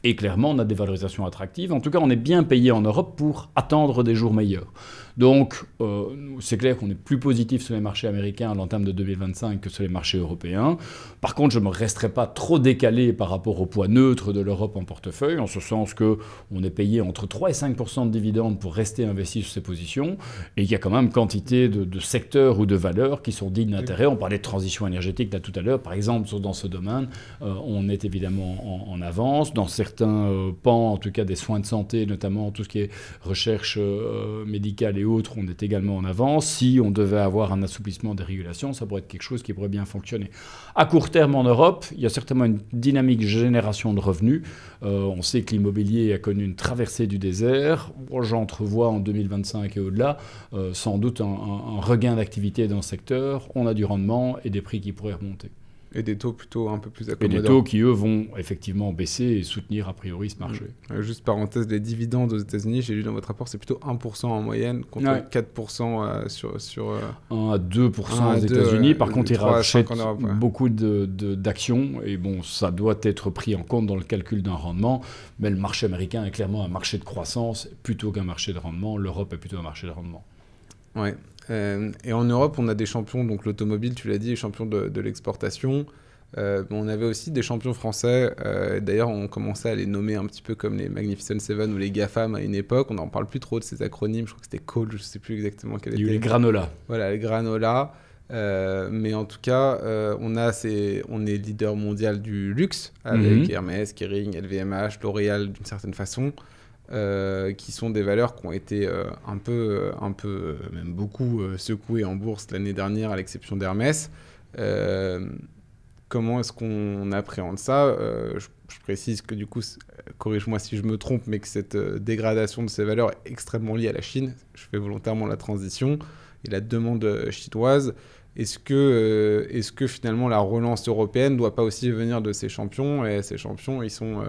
Et clairement, on a des valorisations attractives. En tout cas, on est bien payé en Europe pour attendre des jours meilleurs. Donc, c'est clair qu'on est plus positif sur les marchés américains à l'entame de 2025 que sur les marchés européens. Par contre, je ne me resterai pas trop décalé par rapport au poids neutre de l'Europe en portefeuille, en ce sens qu'on est payé entre 3 et 5% de dividendes pour rester investi sur ces positions. Et il y a quand même quantité de secteurs ou de valeurs qui sont dignes d'intérêt. On parlait de transition énergétique là tout à l'heure. Par exemple, dans ce domaine, on est évidemment en avance. Dans certains pans, en tout cas des soins de santé, notamment tout ce qui est recherche médicale et autres, on est également en avance. Si on devait avoir un assouplissement des régulations, ça pourrait être quelque chose qui pourrait bien fonctionner. À court terme en Europe, il y a certainement une dynamique de génération de revenus. On sait que l'immobilier a connu une traversée du désert. J'entrevois en 2025 et au-delà sans doute un regain d'activité dans le secteur. On a du rendement et des prix qui pourraient remonter. Et des taux plutôt un peu plus accommodants. Et des taux qui, eux, vont effectivement baisser et soutenir a priori ce marché. Juste parenthèse, les dividendes aux États-Unis, j'ai lu dans votre rapport, c'est plutôt 1% en moyenne contre 4% sur 1 à 2% aux États-Unis. Par contre, ils rachètent beaucoup d'actions. Et bon, ça doit être pris en compte dans le calcul d'un rendement. Mais le marché américain est clairement un marché de croissance plutôt qu'un marché de rendement. L'Europe est plutôt un marché de rendement. Ouais. Et en Europe, on a des champions, donc l'automobile, tu l'as dit, les champions de l'exportation. On avait aussi des champions français. D'ailleurs, on commençait à les nommer un petit peu comme les Magnificent Seven ou les GAFAM à une époque. On n'en parle plus trop de ces acronymes. Je crois que c'était Cole, je ne sais plus exactement quel était. Il y a eu les Granola. Voilà, les Granola. Mais en tout cas, on est leader mondial du luxe avec Hermès, Kering, LVMH, L'Oréal d'une certaine façon. Qui sont des valeurs qui ont été un peu, même beaucoup secouées en bourse l'année dernière, à l'exception d'Hermès. Comment est-ce qu'on appréhende ça ? Je précise que du coup, corrige-moi si je me trompe, mais que cette dégradation de ces valeurs est extrêmement liée à la Chine. Je fais volontairement la transition. Et la demande chinoise, est-ce que finalement la relance européenne ne doit pas aussi venir de ces champions ? Et ces champions, ils sont...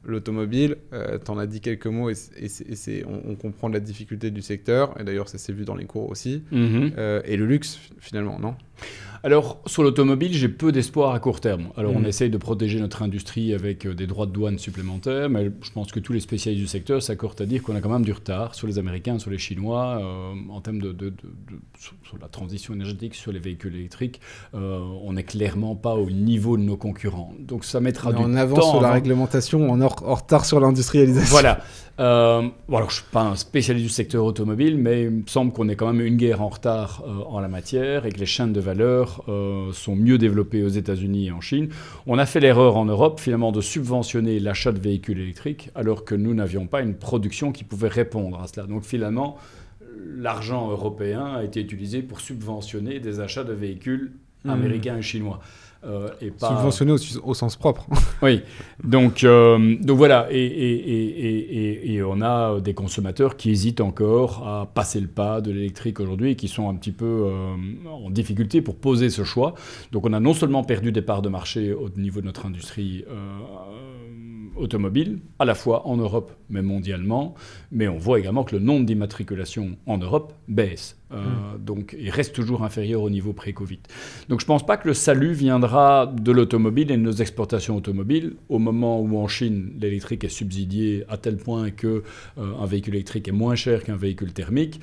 l'automobile, tu en as dit quelques mots et on comprend la difficulté du secteur, et d'ailleurs ça s'est vu dans les cours aussi, et le luxe finalement, non ? Alors, sur l'automobile, j'ai peu d'espoir à court terme. Alors, on essaye de protéger notre industrie avec des droits de douane supplémentaires, mais je pense que tous les spécialistes du secteur s'accordent à dire qu'on a quand même du retard sur les Américains, sur les Chinois, en termes sur la transition énergétique, sur les véhicules électriques. On n'est clairement pas au niveau de nos concurrents. Donc, ça mettra du temps. En avance sur la réglementation, en retard sur l'industrialisation. Voilà. Alors, je ne suis pas un spécialiste du secteur automobile, mais il me semble qu'on est quand même une guerre en retard en la matière et que les chaînes de valeur sont mieux développées aux États-Unis et en Chine. On a fait l'erreur en Europe, finalement, de subventionner l'achat de véhicules électriques, alors que nous n'avions pas une production qui pouvait répondre à cela. Donc, finalement, l'argent européen a été utilisé pour subventionner des achats de véhicules américains et chinois. Et pas... Subventionné au sens propre. Oui, donc voilà, et on a des consommateurs qui hésitent encore à passer le pas de l'électrique aujourd'hui et qui sont un petit peu en difficulté pour poser ce choix. Donc on a non seulement perdu des parts de marché au niveau de notre industrie automobile, à la fois en Europe mais mondialement, mais on voit également que le nombre d'immatriculations en Europe baisse. Donc il reste toujours inférieur au niveau pré-Covid. Donc je ne pense pas que le salut viendra de l'automobile et de nos exportations automobiles au moment où en Chine l'électrique est subsidié à tel point que un véhicule électrique est moins cher qu'un véhicule thermique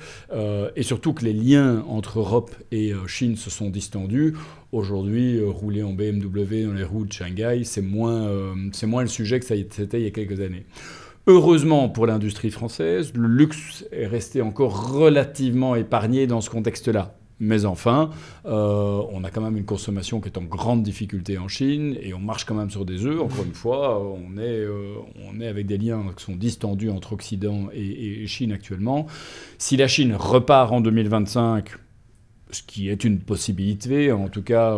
et surtout que les liens entre Europe et Chine se sont distendus. Aujourd'hui, rouler en BMW dans les roues de Shanghai, c'est moins le sujet que ça c'était il y a quelques années. Heureusement pour l'industrie française, le luxe est resté encore relativement épargné dans ce contexte-là. Mais enfin, on a quand même une consommation qui est en grande difficulté en Chine et on marche quand même sur des œufs. Encore une fois, on est avec des liens qui sont distendus entre Occident et Chine actuellement. Si la Chine repart en 2025, ce qui est une possibilité, en tout cas,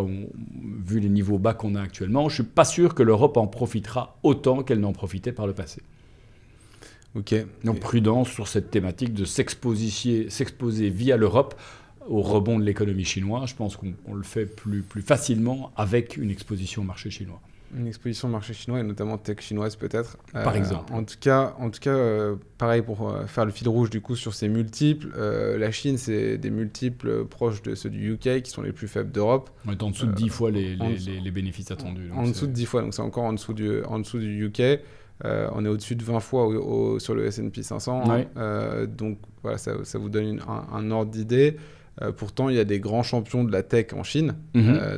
vu les niveaux bas qu'on a actuellement, je ne suis pas sûr que l'Europe en profitera autant qu'elle n'en profitait par le passé. Ok. Donc prudence sur cette thématique de s'exposer via l'Europe au rebond de l'économie chinoise. Je pense qu'on le fait plus facilement avec une exposition au marché chinois. Une exposition au marché chinois et notamment tech chinoise peut-être. Par exemple. En tout cas, pareil pour faire le fil rouge du coup sur ces multiples. La Chine, c'est des multiples proches de ceux du UK qui sont les plus faibles d'Europe. On est en dessous de 10 fois les bénéfices attendus. En dessous de 10 fois, donc c'est encore en dessous du UK. On est au-dessus de 20 fois sur le S&P 500. Ouais. Donc voilà, ça vous donne un ordre d'idée. Pourtant, il y a des grands champions de la tech en Chine.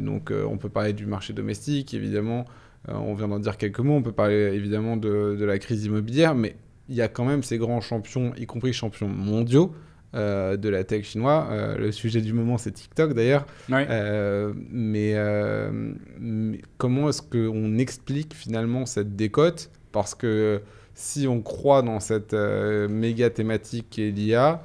Donc on peut parler du marché domestique, évidemment. On vient d'en dire quelques mots. On peut parler évidemment de la crise immobilière. Mais il y a quand même ces grands champions, y compris champions mondiaux, de la tech chinois. Le sujet du moment, c'est TikTok d'ailleurs. Ouais. Mais comment est-ce qu'on explique finalement cette décote ? Parce que si on croit dans cette méga thématique qu'est l'IA,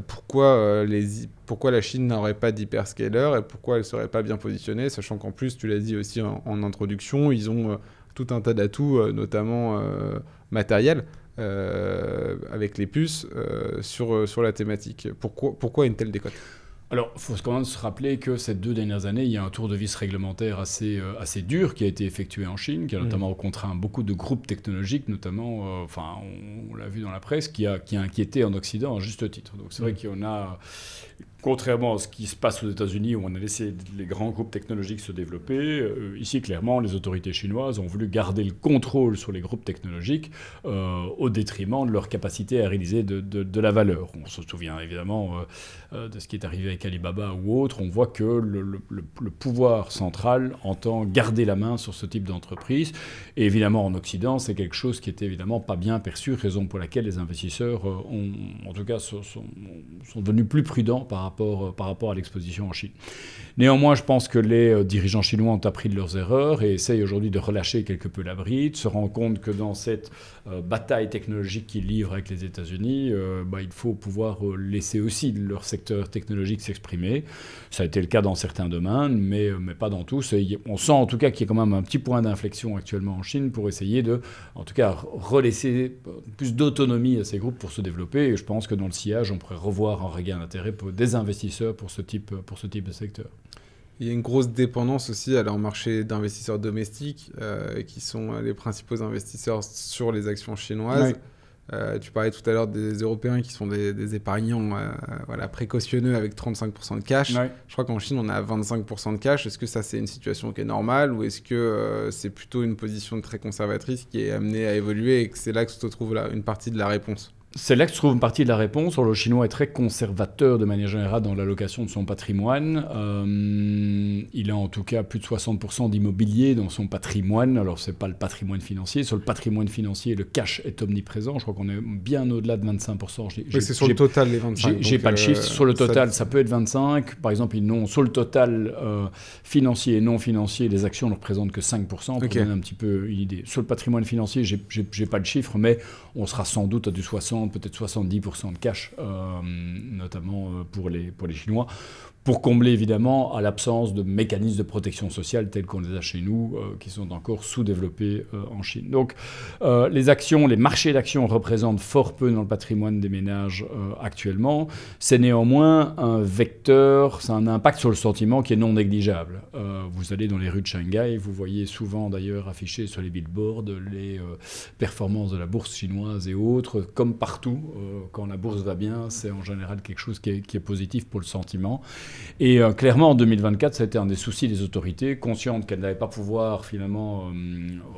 pourquoi la Chine n'aurait pas d'hyperscaler et pourquoi elle ne serait pas bien positionnée, sachant qu'en plus, tu l'as dit aussi en introduction, ils ont tout un tas d'atouts, notamment matériels, avec les puces, sur la thématique. Pourquoi une telle décote ? Alors, il faut quand même se rappeler que ces 2 dernières années, il y a un tour de vis réglementaire assez dur qui a été effectué en Chine, qui a notamment contraint beaucoup de groupes technologiques, notamment, on l'a vu dans la presse, qui a inquiété en Occident à juste titre. Donc c'est vrai qu'on a, contrairement à ce qui se passe aux États-Unis où on a laissé les grands groupes technologiques se développer, ici clairement les autorités chinoises ont voulu garder le contrôle sur les groupes technologiques au détriment de leur capacité à réaliser de la valeur. On se souvient évidemment de ce qui est arrivé avec Alibaba ou autre. On voit que le pouvoir central entend garder la main sur ce type d'entreprise. Et évidemment en Occident, c'est quelque chose qui était évidemment pas bien perçu, raison pour laquelle les investisseurs en tout cas sont devenus plus prudents par rapport à l'exposition en Chine. Néanmoins, je pense que les dirigeants chinois ont appris de leurs erreurs et essayent aujourd'hui de relâcher quelque peu la bride, se rendent compte que dans cette bataille technologique qu'ils livrent avec les États-Unis, il faut pouvoir laisser aussi leur secteur technologique s'exprimer. Ça a été le cas dans certains domaines, mais pas dans tous. Et on sent en tout cas qu'il y a quand même un petit point d'inflexion actuellement en Chine pour essayer de, en tout cas, relaisser plus d'autonomie à ces groupes pour se développer. Et je pense que dans le sillage, on pourrait revoir un regain d'intérêt pour des investisseurs pour ce type de secteur. Il y a une grosse dépendance aussi à leur marché d'investisseurs domestiques, qui sont les principaux investisseurs sur les actions chinoises. Ouais. Tu parlais tout à l'heure des Européens qui sont des épargnants précautionneux avec 35% de cash. Ouais. Je crois qu'en Chine, on a 25% de cash. Est-ce que ça, c'est une situation qui est normale ou est-ce que c'est plutôt une position très conservatrice qui est amenée à évoluer et que c'est là que se trouve une partie de la réponse ? C'est là que se trouve une partie de la réponse. Le Chinois est très conservateur de manière générale dans l'allocation de son patrimoine. Il a en tout cas plus de 60% d'immobilier dans son patrimoine. Alors, ce n'est pas le patrimoine financier. Sur le patrimoine financier, le cash est omniprésent. Je crois qu'on est bien au-delà de 25%. Oui, c'est sur le total, les 25%. J'ai pas le chiffre. Sur le total, ça peut être 25%. Par exemple, sur le total financier et non financier, les actions ne représentent que 5%. Pour donner un petit peu une idée. Sur le patrimoine financier, j'ai pas le chiffre, mais on sera sans doute à du 60%. Peut-être 70% de cash, notamment pour les Chinois, pour combler évidemment à l'absence de mécanismes de protection sociale tels qu'on les a chez nous, qui sont encore sous-développés en Chine. Donc les marchés d'actions représentent fort peu dans le patrimoine des ménages actuellement. C'est néanmoins un vecteur, c'est un impact sur le sentiment qui est non négligeable. Vous allez dans les rues de Shanghai, vous voyez souvent d'ailleurs affichés sur les billboards les performances de la bourse chinoise et autres, comme partout, quand la bourse va bien, c'est en général quelque chose qui est positif pour le sentiment. Et clairement, en 2024, ça a été un des soucis des autorités, conscientes qu'elles n'avaient pas pouvoir finalement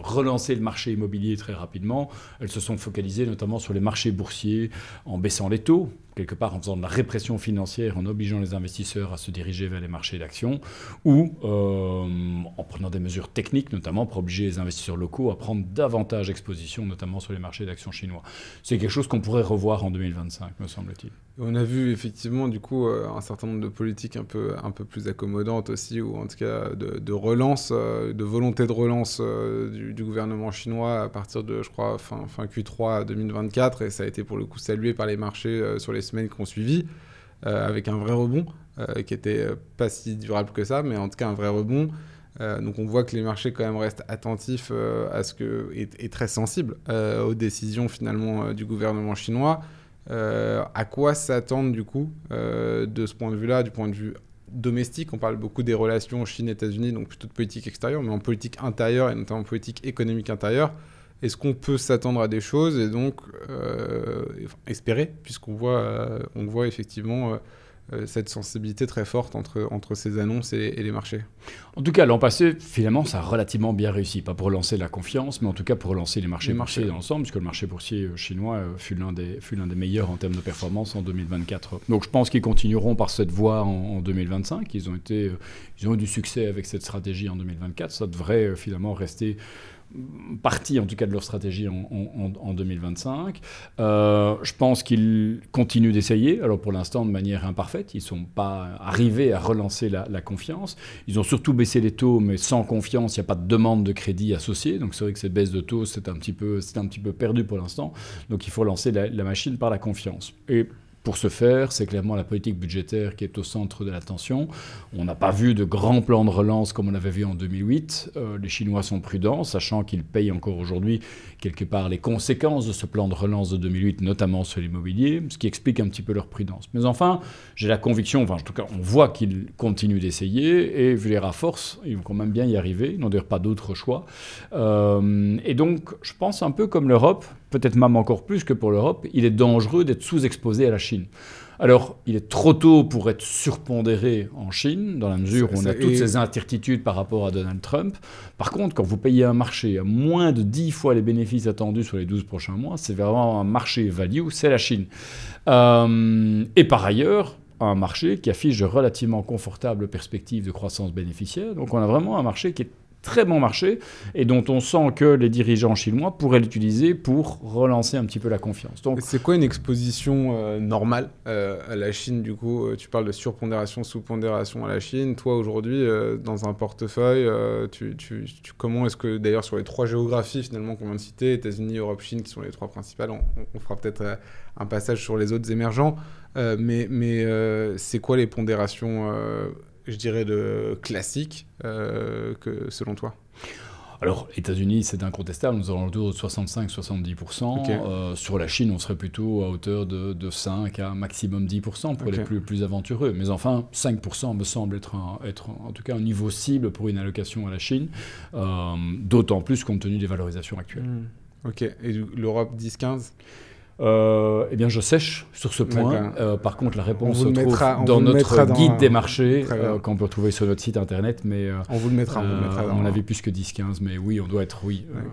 relancer le marché immobilier très rapidement. Elles se sont focalisées notamment sur les marchés boursiers en baissant les taux, quelque part en faisant de la répression financière, en obligeant les investisseurs à se diriger vers les marchés d'actions, ou en prenant des mesures techniques, notamment pour obliger les investisseurs locaux à prendre davantage d'exposition, notamment sur les marchés d'actions chinois. C'est quelque chose qu'on pourrait revoir en 2025, me semble-t-il. On a vu effectivement du coup un certain nombre de politiques un peu plus accommodantes aussi, ou en tout cas de relance, de volonté de relance du gouvernement chinois à partir de, je crois, fin Q3 2024, et ça a été pour le coup salué par les marchés sur les semaines qui ont suivi, avec un vrai rebond qui était pas si durable que ça, mais en tout cas un vrai rebond. Donc on voit que les marchés quand même restent attentifs à ce que, et très sensibles aux décisions finalement du gouvernement chinois. À quoi s'attendre du coup de ce point de vue-là, du point de vue domestique? On parle beaucoup des relations Chine-États-Unis, donc plutôt de politique extérieure, mais en politique intérieure et notamment en politique économique intérieure. Est-ce qu'on peut s'attendre à des choses et donc espérer, puisqu'on voit effectivement cette sensibilité très forte entre ces annonces et les marchés? En tout cas, l'an passé, finalement, ça a relativement bien réussi. Pas pour relancer la confiance, mais en tout cas pour relancer les marchés boursiers dans l'ensemble, puisque le marché boursier chinois fut l'un des meilleurs en termes de performance en 2024. Donc je pense qu'ils continueront par cette voie en 2025. Ils ont eu du succès avec cette stratégie en 2024. Ça devrait finalement rester partie en tout cas de leur stratégie en 2025. Je pense qu'ils continuent d'essayer, alors pour l'instant de manière imparfaite, ils ne sont pas arrivés à relancer la confiance. Ils ont surtout baissé les taux, mais sans confiance, il n'y a pas de demande de crédit associée. Donc c'est vrai que cette baisse de taux, c'est un petit peu perdu pour l'instant. Donc il faut lancer la machine par la confiance. Et pour ce faire, c'est clairement la politique budgétaire qui est au centre de l'attention. On n'a pas vu de grand plan de relance comme on l'avait vu en 2008. Les Chinois sont prudents, sachant qu'ils payent encore aujourd'hui quelque part les conséquences de ce plan de relance de 2008, notamment sur l'immobilier, ce qui explique un petit peu leur prudence. Mais enfin, j'ai la conviction, en tout cas on voit qu'ils continuent d'essayer, et vu les force, ils vont quand même bien y arriver, ils n'ont d'ailleurs pas d'autre choix. Et donc, je pense un peu comme l'Europe, peut-être même encore plus que pour l'Europe, il est dangereux d'être sous-exposé à la Chine. Alors, il est trop tôt pour être surpondéré en Chine, dans la mesure où on a toutes ces incertitudes par rapport à Donald Trump. Par contre, quand vous payez un marché à moins de 10 fois les bénéfices attendus sur les 12 prochains mois, c'est vraiment un marché value, c'est la Chine. Et par ailleurs, un marché qui affiche de relativement confortables perspectives de croissance bénéficiaire. Donc on a vraiment un marché qui est très bon marché et dont on sent que les dirigeants chinois pourraient l'utiliser pour relancer un petit peu la confiance. Donc, c'est quoi une exposition normale à la Chine du coup? Tu parles de surpondération, sous-pondération à la Chine. Toi aujourd'hui, dans un portefeuille, comment est-ce que, d'ailleurs sur les 3 géographies finalement qu'on vient de citer, États-Unis, Europe, Chine, qui sont les 3 principales, on fera peut-être un passage sur les autres émergents, mais c'est quoi les pondérations je dirais de classique que selon toi? Alors, États-Unis, c'est incontestable, nous avons autour de 65-70%. Okay. Sur la Chine, on serait plutôt à hauteur de 5 à un maximum 10% pour les plus aventureux. Mais enfin, 5% me semble être en tout cas un niveau cible pour une allocation à la Chine, d'autant plus compte tenu des valorisations actuelles. Ok, et l'Europe 10-15? Eh bien, je sèche sur ce point. Par contre, la réponse se trouve dans notre guide des marchés, qu'on peut retrouver sur notre site internet. Mais on vous le mettra. On l'avait plus que 10-15, mais oui, on doit être,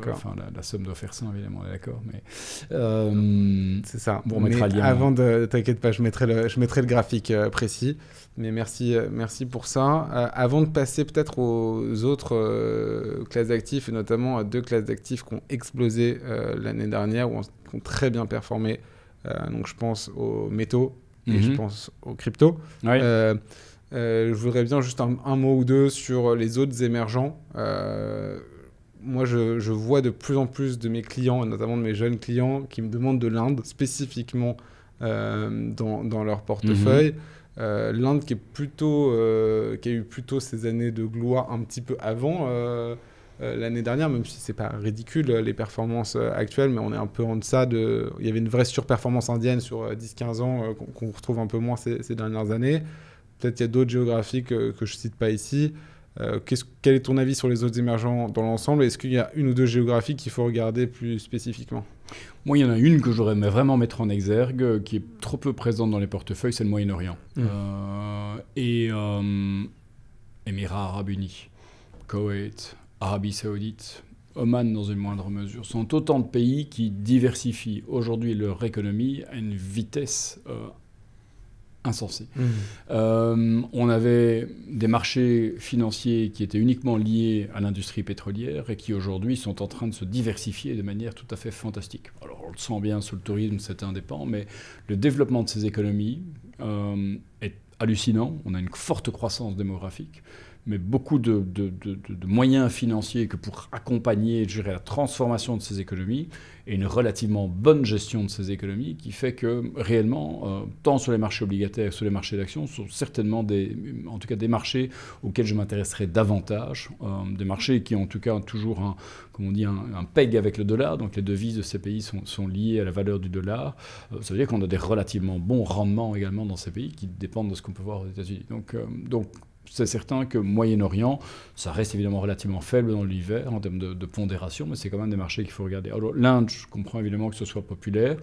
enfin, la somme doit faire ça, évidemment, on est d'accord. Mais c'est ça. Bon, on mettra le lien. Avant de, t'inquiète pas, je mettrai le graphique précis. Mais merci pour ça. Avant de passer peut-être aux autres classes d'actifs, et notamment à 2 classes d'actifs qui ont explosé l'année dernière, ou qui ont très bien performé. Donc je pense aux métaux et je pense aux cryptos. Oui. Je voudrais bien juste un mot ou deux sur les autres émergents. Moi, je vois de plus en plus de mes clients, et notamment de mes jeunes clients, qui me demandent de l'Inde spécifiquement dans leur portefeuille. L'Inde qui a eu plutôt ses années de gloire un petit peu avant l'année dernière, même si c'est pas ridicule les performances actuelles, mais on est un peu en deçà il y avait une vraie surperformance indienne sur 10-15 ans qu'on retrouve un peu moins ces dernières années. Peut-être il y a d'autres géographies que je cite pas ici. Quel est ton avis sur les autres émergents dans l'ensemble? Est-ce qu'il y a une ou deux géographies qu'il faut regarder plus spécifiquement? Moi, il y en a une que j'aurais aimé vraiment mettre en exergue, qui est trop peu présente dans les portefeuilles, c'est le Moyen-Orient. Émirats Arabes Unis, Koweït, Arabie Saoudite, Oman dans une moindre mesure, sont autant de pays qui diversifient aujourd'hui leur économie à une vitesse insensé. On avait des marchés financiers qui étaient uniquement liés à l'industrie pétrolière et qui aujourd'hui sont en train de se diversifier de manière tout à fait fantastique. Alors on le sent bien sous le tourisme, c'est indépendant, mais le développement de ces économies est hallucinant. On a une forte croissance démographique, mais beaucoup de moyens financiers que pour accompagner, je dirais, la transformation de ces économies et une relativement bonne gestion de ces économies qui fait que réellement, tant sur les marchés obligataires que sur les marchés d'actions, sont certainement en tout cas des marchés auxquels je m'intéresserai davantage, des marchés qui ont en tout cas toujours un peg avec le dollar, donc les devises de ces pays sont liées à la valeur du dollar. Ça veut dire qu'on a des relativement bons rendements également dans ces pays qui dépendent de ce qu'on peut voir aux États-Unis. Donc c'est certain que Moyen-Orient, ça reste évidemment relativement faible dans l'hiver en termes de pondération, mais c'est quand même des marchés qu'il faut regarder. Alors l'Inde, je comprends évidemment que ce soit populaire.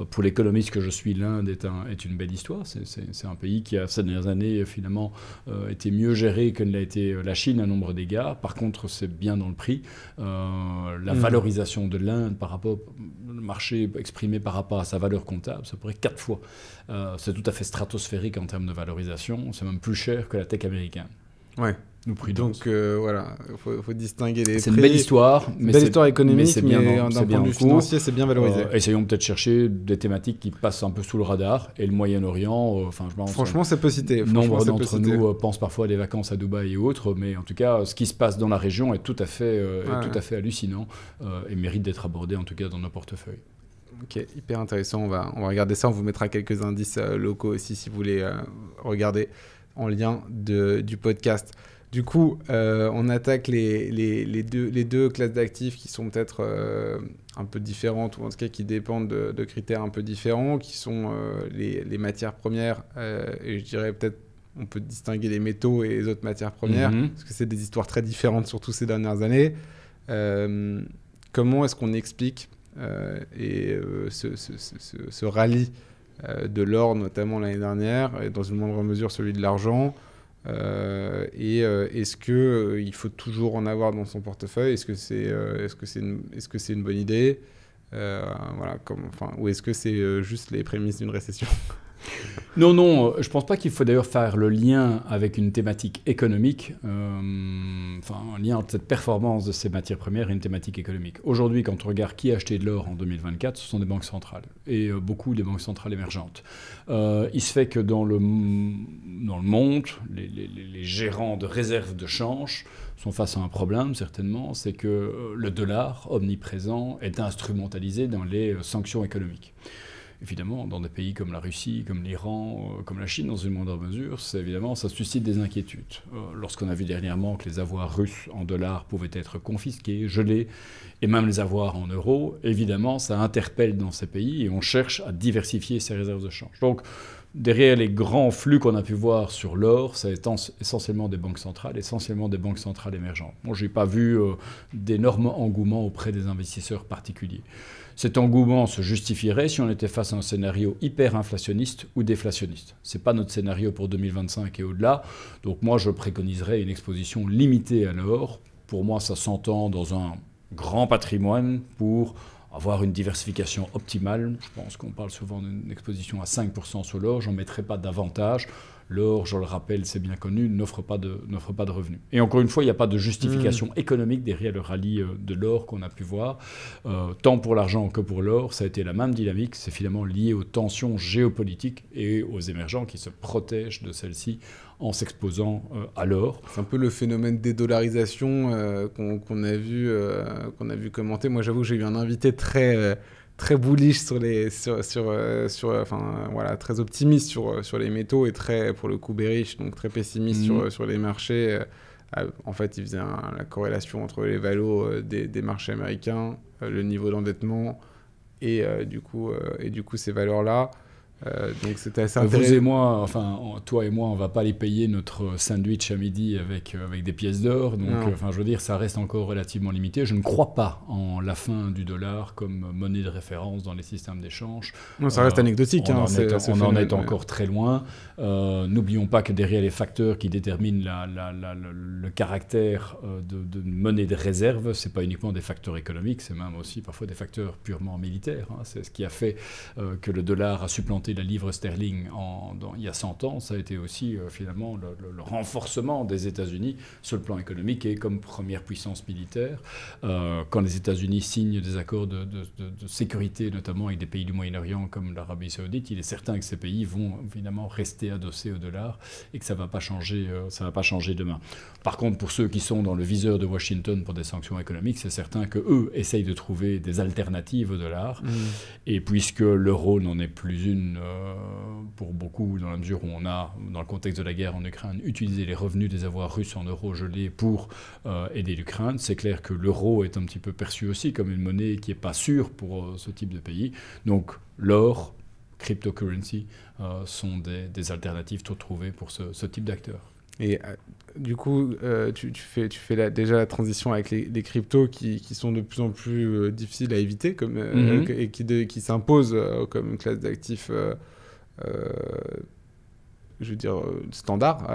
Pour l'économiste que je suis, l'Inde est une belle histoire. C'est un pays qui a, ces dernières années, finalement, été mieux géré que ne l'a été la Chine à nombre d'égards. Par contre, c'est bien dans le prix. La valorisation de l'Inde par rapport au marché exprimé par rapport à sa valeur comptable, ça pourrait 4 fois. C'est tout à fait stratosphérique en termes de valorisation. C'est même plus cher que la tech américaine. Ouais. Donc voilà, faut distinguer les prix. C'est une belle histoire, mais belle histoire économique, mais d'un point de vue financier, c'est bien valorisé. Essayons peut-être de chercher des thématiques qui passent un peu sous le radar. Et le Moyen-Orient, franchement, c'est peu cité. Nombre d'entre nous pensent parfois à des vacances à Dubaï et autres, mais en tout cas, ce qui se passe dans la région est tout à fait hallucinant et mérite d'être abordé en tout cas dans nos portefeuilles. Ok, hyper intéressant. On va regarder ça. On vous mettra quelques indices locaux aussi si vous voulez regarder en lien du podcast. Du coup, on attaque les deux classes d'actifs qui sont peut-être un peu différentes, ou en tout cas qui dépendent de critères un peu différents, qui sont les matières premières. Et je dirais peut-être on peut distinguer les métaux et les autres matières premières, parce que c'est des histoires très différentes, surtout ces dernières années. Comment est-ce qu'on explique ce rallye de l'or, notamment l'année dernière, et dans une moindre mesure celui de l'argent, est-ce qu'il faut toujours en avoir dans son portefeuille? Est-ce que c'est une bonne idée? Ou est-ce que c'est juste les prémices d'une récession? Non, je ne pense pas qu'il faut d'ailleurs faire le lien avec une thématique économique, un lien entre cette performance de ces matières premières et une thématique économique. Aujourd'hui, quand on regarde qui a acheté de l'or en 2024, ce sont des banques centrales, et beaucoup des banques centrales émergentes. Il se fait que dans le monde, les gérants de réserves de change sont face à un problème, certainement, c'est que le dollar, omniprésent, est instrumentalisé dans les sanctions économiques. Évidemment, dans des pays comme la Russie, comme l'Iran, comme la Chine, dans une moindre mesure, ça suscite des inquiétudes. Lorsqu'on a vu dernièrement que les avoirs russes en dollars pouvaient être confisqués, gelés, et même les avoirs en euros, évidemment, ça interpelle dans ces pays et on cherche à diversifier ses réserves de change. Donc, derrière les grands flux qu'on a pu voir sur l'or, c'est essentiellement des banques centrales émergentes. Moi, je n'ai pas vu d'énormes engouements auprès des investisseurs particuliers. Cet engouement se justifierait si on était face à un scénario hyper-inflationniste ou déflationniste. Ce n'est pas notre scénario pour 2025 et au-delà. Donc moi, je préconiserais une exposition limitée à l'or. Pour moi, ça s'entend dans un grand patrimoine pour avoir une diversification optimale. Je pense qu'on parle souvent d'une exposition à 5% sur l'or. Je n'en mettrai pas davantage. L'or, je le rappelle, c'est bien connu, n'offre pas de revenus. Et encore une fois, il n'y a pas de justification économique derrière le rallye de l'or qu'on a pu voir. Tant pour l'argent que pour l'or, ça a été la même dynamique. C'est finalement lié aux tensions géopolitiques et aux émergents qui se protègent de celles-ci en s'exposant à l'or. C'est un peu le phénomène dédollarisation qu'on a vu commenter. Moi, j'avoue que j'ai eu un invité très bullish très optimiste sur les métaux et très, pour le coup, bearish, donc très pessimiste sur les marchés. En fait, il faisait la corrélation entre les valos des marchés américains, le niveau d'endettement et du coup ces valeurs-là. Donc c'était assez intéressant. Vous et moi, toi et moi, on va pas aller payer notre sandwich à midi avec des pièces d'or. Donc, je veux dire, ça reste encore relativement limité. Je ne crois pas en la fin du dollar comme monnaie de référence dans les systèmes d'échange. Non, ça reste anecdotique. On en est encore très loin. N'oublions pas que derrière les facteurs qui déterminent le caractère de monnaie de réserve, c'est pas uniquement des facteurs économiques, c'est même aussi parfois des facteurs purement militaires. C'est ce qui a fait que le dollar a supplanté implémenté la livre sterling il y a 100 ans, ça a été aussi finalement le renforcement des États-Unis sur le plan économique et comme première puissance militaire. Quand les États-Unis signent des accords de sécurité, notamment avec des pays du Moyen-Orient comme l'Arabie saoudite, il est certain que ces pays vont évidemment rester adossés au dollar et que ça ne va pas changer demain. Par contre, pour ceux qui sont dans le viseur de Washington pour des sanctions économiques, c'est certain qu'eux essayent de trouver des alternatives au dollar. Et puisque l'euro n'en est plus une pour beaucoup, dans la mesure où on a, dans le contexte de la guerre en Ukraine, utilisé les revenus des avoirs russes en euros gelés pour aider l'Ukraine, c'est clair que l'euro est un petit peu perçu aussi comme une monnaie qui n'est pas sûre pour ce type de pays. Donc l'or, cryptocurrency, sont des alternatives tout trouvées pour ce type d'acteurs. Et du coup, tu fais déjà la transition avec les cryptos qui sont de plus en plus difficiles à éviter et qui s'imposent comme une classe d'actifs, je veux dire, standard.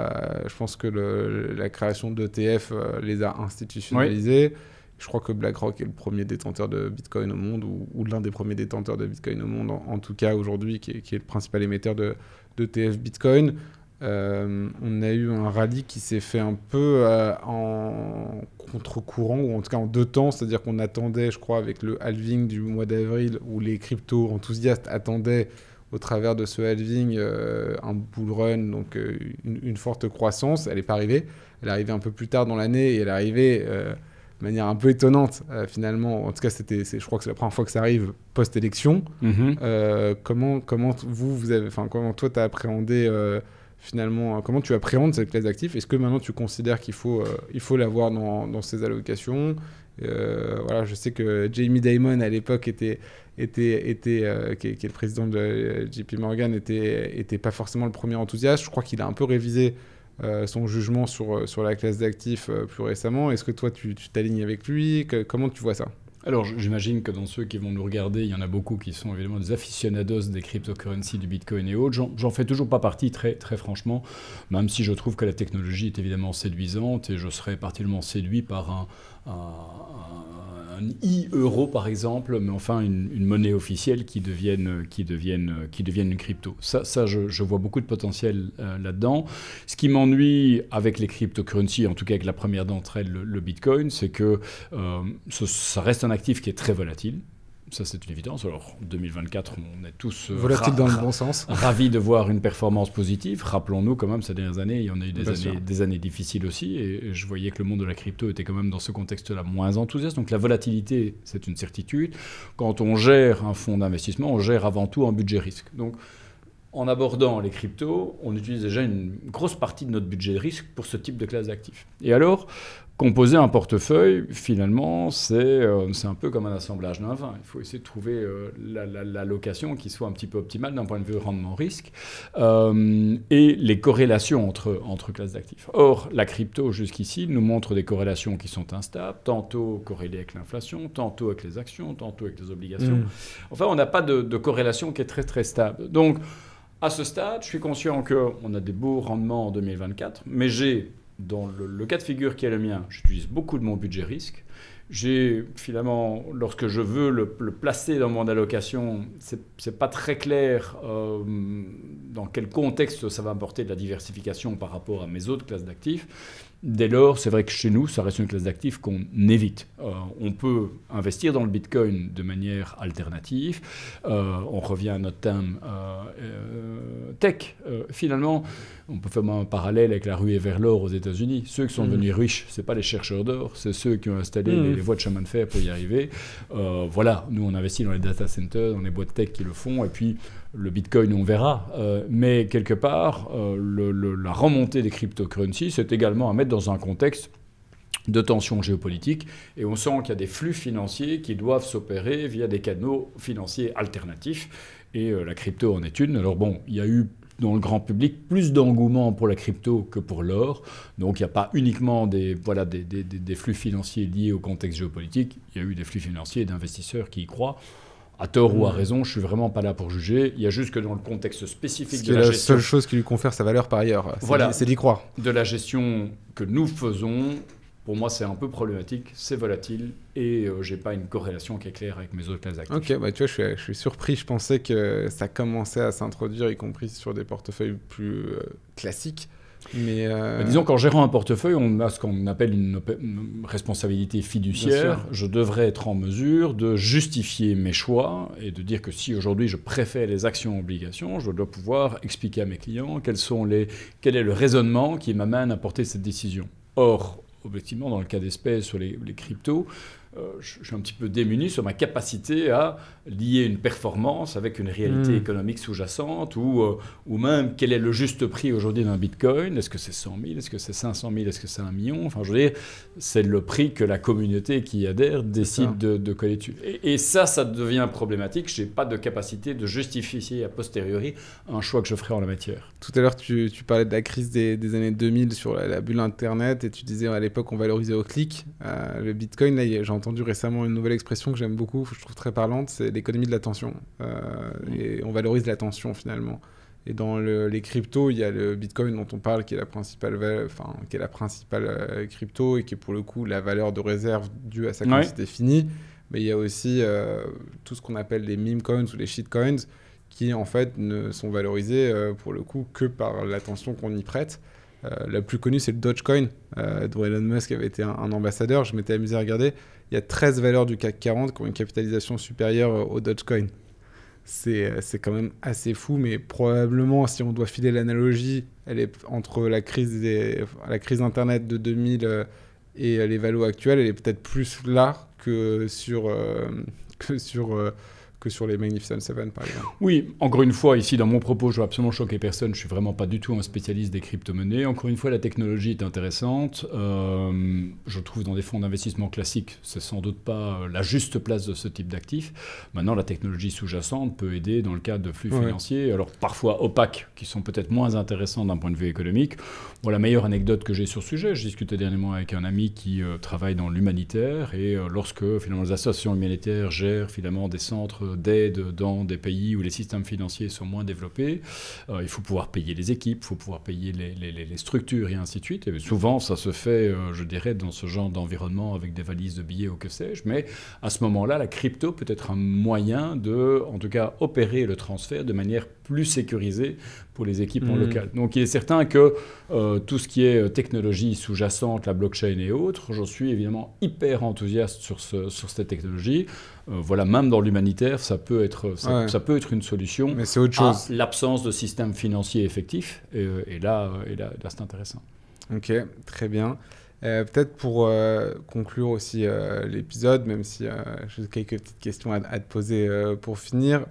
Je pense que la création d'ETF les a institutionnalisés. Oui. Je crois que BlackRock est le premier détenteur de Bitcoin au monde, ou l'un des premiers détenteurs de Bitcoin au monde, en tout cas aujourd'hui, qui est le principal émetteur d'ETF Bitcoin. On a eu un rallye qui s'est fait un peu en contre-courant, ou en tout cas en deux temps, c'est-à-dire qu'on attendait, je crois, avec le halving du mois d'avril, où les crypto-enthousiastes attendaient au travers de ce halving un bull run, donc une forte croissance. Elle n'est pas arrivée, elle est arrivée un peu plus tard dans l'année, et elle est arrivée de manière un peu étonnante finalement. En tout cas, je crois que c'est la première fois que ça arrive post-élection. Comment toi tu as appréhendé finalement, comment tu appréhendes cette classe d'actifs? Est-ce que maintenant tu considères qu'il faut l'avoir dans ses allocations? Voilà, je sais que Jamie Dimon à l'époque qui est le président de JP Morgan, était pas forcément le premier enthousiaste. Je crois qu'il a un peu révisé son jugement sur la classe d'actifs plus récemment. Est-ce que toi tu t'alignes avec lui? Comment tu vois ça? Alors, j'imagine que dans ceux qui vont nous regarder, il y en a beaucoup qui sont évidemment des aficionados des cryptocurrencies, du Bitcoin et autres. J'en fais toujours pas partie, très, très franchement, même si je trouve que la technologie est évidemment séduisante et je serais particulièrement séduit par un e-euro par exemple, mais enfin une monnaie officielle qui devienne une crypto. Ça je vois beaucoup de potentiel là-dedans. Ce qui m'ennuie avec les cryptocurrencies, en tout cas avec la première d'entre elles, le Bitcoin, c'est que ça reste un actif qui est très volatile. Ça, c'est une évidence. Alors, en 2024, on est tous volatile dans le bon sens, ravis de voir une performance positive. Rappelons-nous quand même, ces dernières années, il y en a eu des années difficiles aussi. Et je voyais que le monde de la crypto était quand même dans ce contexte-là moins enthousiaste. Donc, la volatilité, c'est une certitude. Quand on gère un fonds d'investissement, on gère avant tout un budget risque. Donc, en abordant les cryptos, on utilise déjà une grosse partie de notre budget de risque pour ce type de classe d'actifs. Et alors, composer un portefeuille, finalement, c'est un peu comme un assemblage d'un vin. Il faut essayer de trouver l'allocation qui soit un petit peu optimale d'un point de vue rendement-risque et les corrélations entre classes d'actifs. Or, la crypto, jusqu'ici, nous montre des corrélations qui sont instables, tantôt corrélées avec l'inflation, tantôt avec les actions, tantôt avec les obligations. Enfin, on n'a pas de corrélation qui est très, très stable. Donc, à ce stade, je suis conscient qu'on a des beaux rendements en 2024, mais dans le cas de figure qui est le mien, j'utilise beaucoup de mon budget risque. J'ai finalement, lorsque je veux le placer dans mon allocation, c'est pas très clair dans quel contexte ça va apporter de la diversification par rapport à mes autres classes d'actifs. Dès lors, c'est vrai que chez nous, ça reste une classe d'actifs qu'on évite. On peut investir dans le Bitcoin de manière alternative. On revient à notre thème tech. Finalement, on peut faire un parallèle avec la ruée vers l'or aux États-Unis. Ceux qui sont devenus riches, ce n'est pas les chercheurs d'or, c'est ceux qui ont installé les voies de chemin de fer pour y arriver. Voilà, nous, on investit dans les data centers, dans les boîtes tech qui le font, et puis le Bitcoin, on verra. Mais quelque part, la remontée des cryptocurrencies, c'est également à mettre dans un contexte de tensions géopolitiques. Et on sent qu'il y a des flux financiers qui doivent s'opérer via des canaux financiers alternatifs. Et la crypto en est une. Alors bon, il y a eu dans le grand public plus d'engouement pour la crypto que pour l'or. Donc il n'y a pas uniquement des flux financiers liés au contexte géopolitique. Il y a eu des flux financiers d'investisseurs qui y croient. À tort ou à raison, je ne suis vraiment pas là pour juger. Il y a juste que dans le contexte spécifique de la gestion... seule chose qui lui confère sa valeur par ailleurs, voilà, c'est d'y croire. De la gestion que nous faisons, pour moi, c'est un peu problématique, c'est volatile et je n'ai pas une corrélation qui est claire avec mes autres classes d'actifs. Ok, bah, tu vois, je suis surpris. Je pensais que ça commençait à s'introduire, y compris sur des portefeuilles plus classiques. Mais disons qu'en gérant un portefeuille, on a ce qu'on appelle une responsabilité fiduciaire. Je devrais être en mesure de justifier mes choix et de dire que si aujourd'hui je préfère les actions-obligations, je dois pouvoir expliquer à mes clients quel est le raisonnement qui m'amène à porter cette décision. Or, objectivement, dans le cas d'espèces sur les cryptos, je suis un petit peu démuni sur ma capacité à lier une performance avec une réalité économique sous-jacente ou même quel est le juste prix aujourd'hui d'un bitcoin. Est-ce que c'est 100 000 ? Est-ce que c'est 500 000 ? Est-ce que c'est 1 million ? Enfin, je veux dire, c'est le prix que la communauté qui y adhère décide de coller dessus. Et ça devient problématique. Je n'ai pas de capacité de justifier a posteriori un choix que je ferai en la matière. Tout à l'heure, tu parlais de la crise des années 2000 sur la bulle Internet et tu disais à l'époque on valorisait au clic. Le bitcoin, là, j'ai entendu récemment une nouvelle expression que j'aime beaucoup, je trouve très parlante, c'est l'économie de l'attention. Et on valorise l'attention finalement. Et dans les cryptos, il y a le bitcoin dont on parle qui est la principale crypto et qui est pour le coup la valeur de réserve due à sa quantité finie. Mais il y a aussi tout ce qu'on appelle les meme coins ou les shitcoins qui en fait ne sont valorisés pour le coup que par l'attention qu'on y prête. La plus connue, c'est le Dogecoin, dont Elon Musk avait été un ambassadeur. Je m'étais amusé à regarder. Il y a 13 valeurs du CAC 40 qui ont une capitalisation supérieure au Dogecoin. C'est quand même assez fou, mais probablement, si on doit filer l'analogie, elle est entre la crise Internet de 2000 et les valos actuelles, elle est peut-être plus là que sur les Magnificent Seven, par exemple. Oui, encore une fois, ici, dans mon propos, je veux absolument choquer personne. Je suis vraiment pas du tout un spécialiste des crypto-monnaies. Encore une fois, la technologie est intéressante. Je trouve dans des fonds d'investissement classiques, c'est sans doute pas la juste place de ce type d'actifs. Maintenant, la technologie sous-jacente peut aider dans le cadre de flux financiers, alors parfois opaques, qui sont peut-être moins intéressants d'un point de vue économique. Bon, la meilleure anecdote que j'ai sur ce sujet, je discutais dernièrement avec un ami qui travaille dans l'humanitaire et lorsque finalement les associations humanitaires gèrent finalement des centres d'aide dans des pays où les systèmes financiers sont moins développés. Il faut pouvoir payer les équipes, il faut pouvoir payer les structures et ainsi de suite. Et souvent, ça se fait, je dirais, dans ce genre d'environnement avec des valises de billets ou que sais-je. Mais à ce moment-là, la crypto peut être un moyen de, en tout cas, opérer le transfert de manière plus sécurisée pour les équipes en local. Donc il est certain que tout ce qui est technologie sous-jacente, la blockchain et autres, je suis évidemment hyper enthousiaste sur cette technologie. Voilà, même dans l'humanitaire, ça peut être une solution. Mais c'est autre chose. À l'absence de système financier effectif. Et là, c'est intéressant. Ok, très bien. Peut-être pour conclure aussi l'épisode, même si j'ai quelques petites questions à te poser pour finir.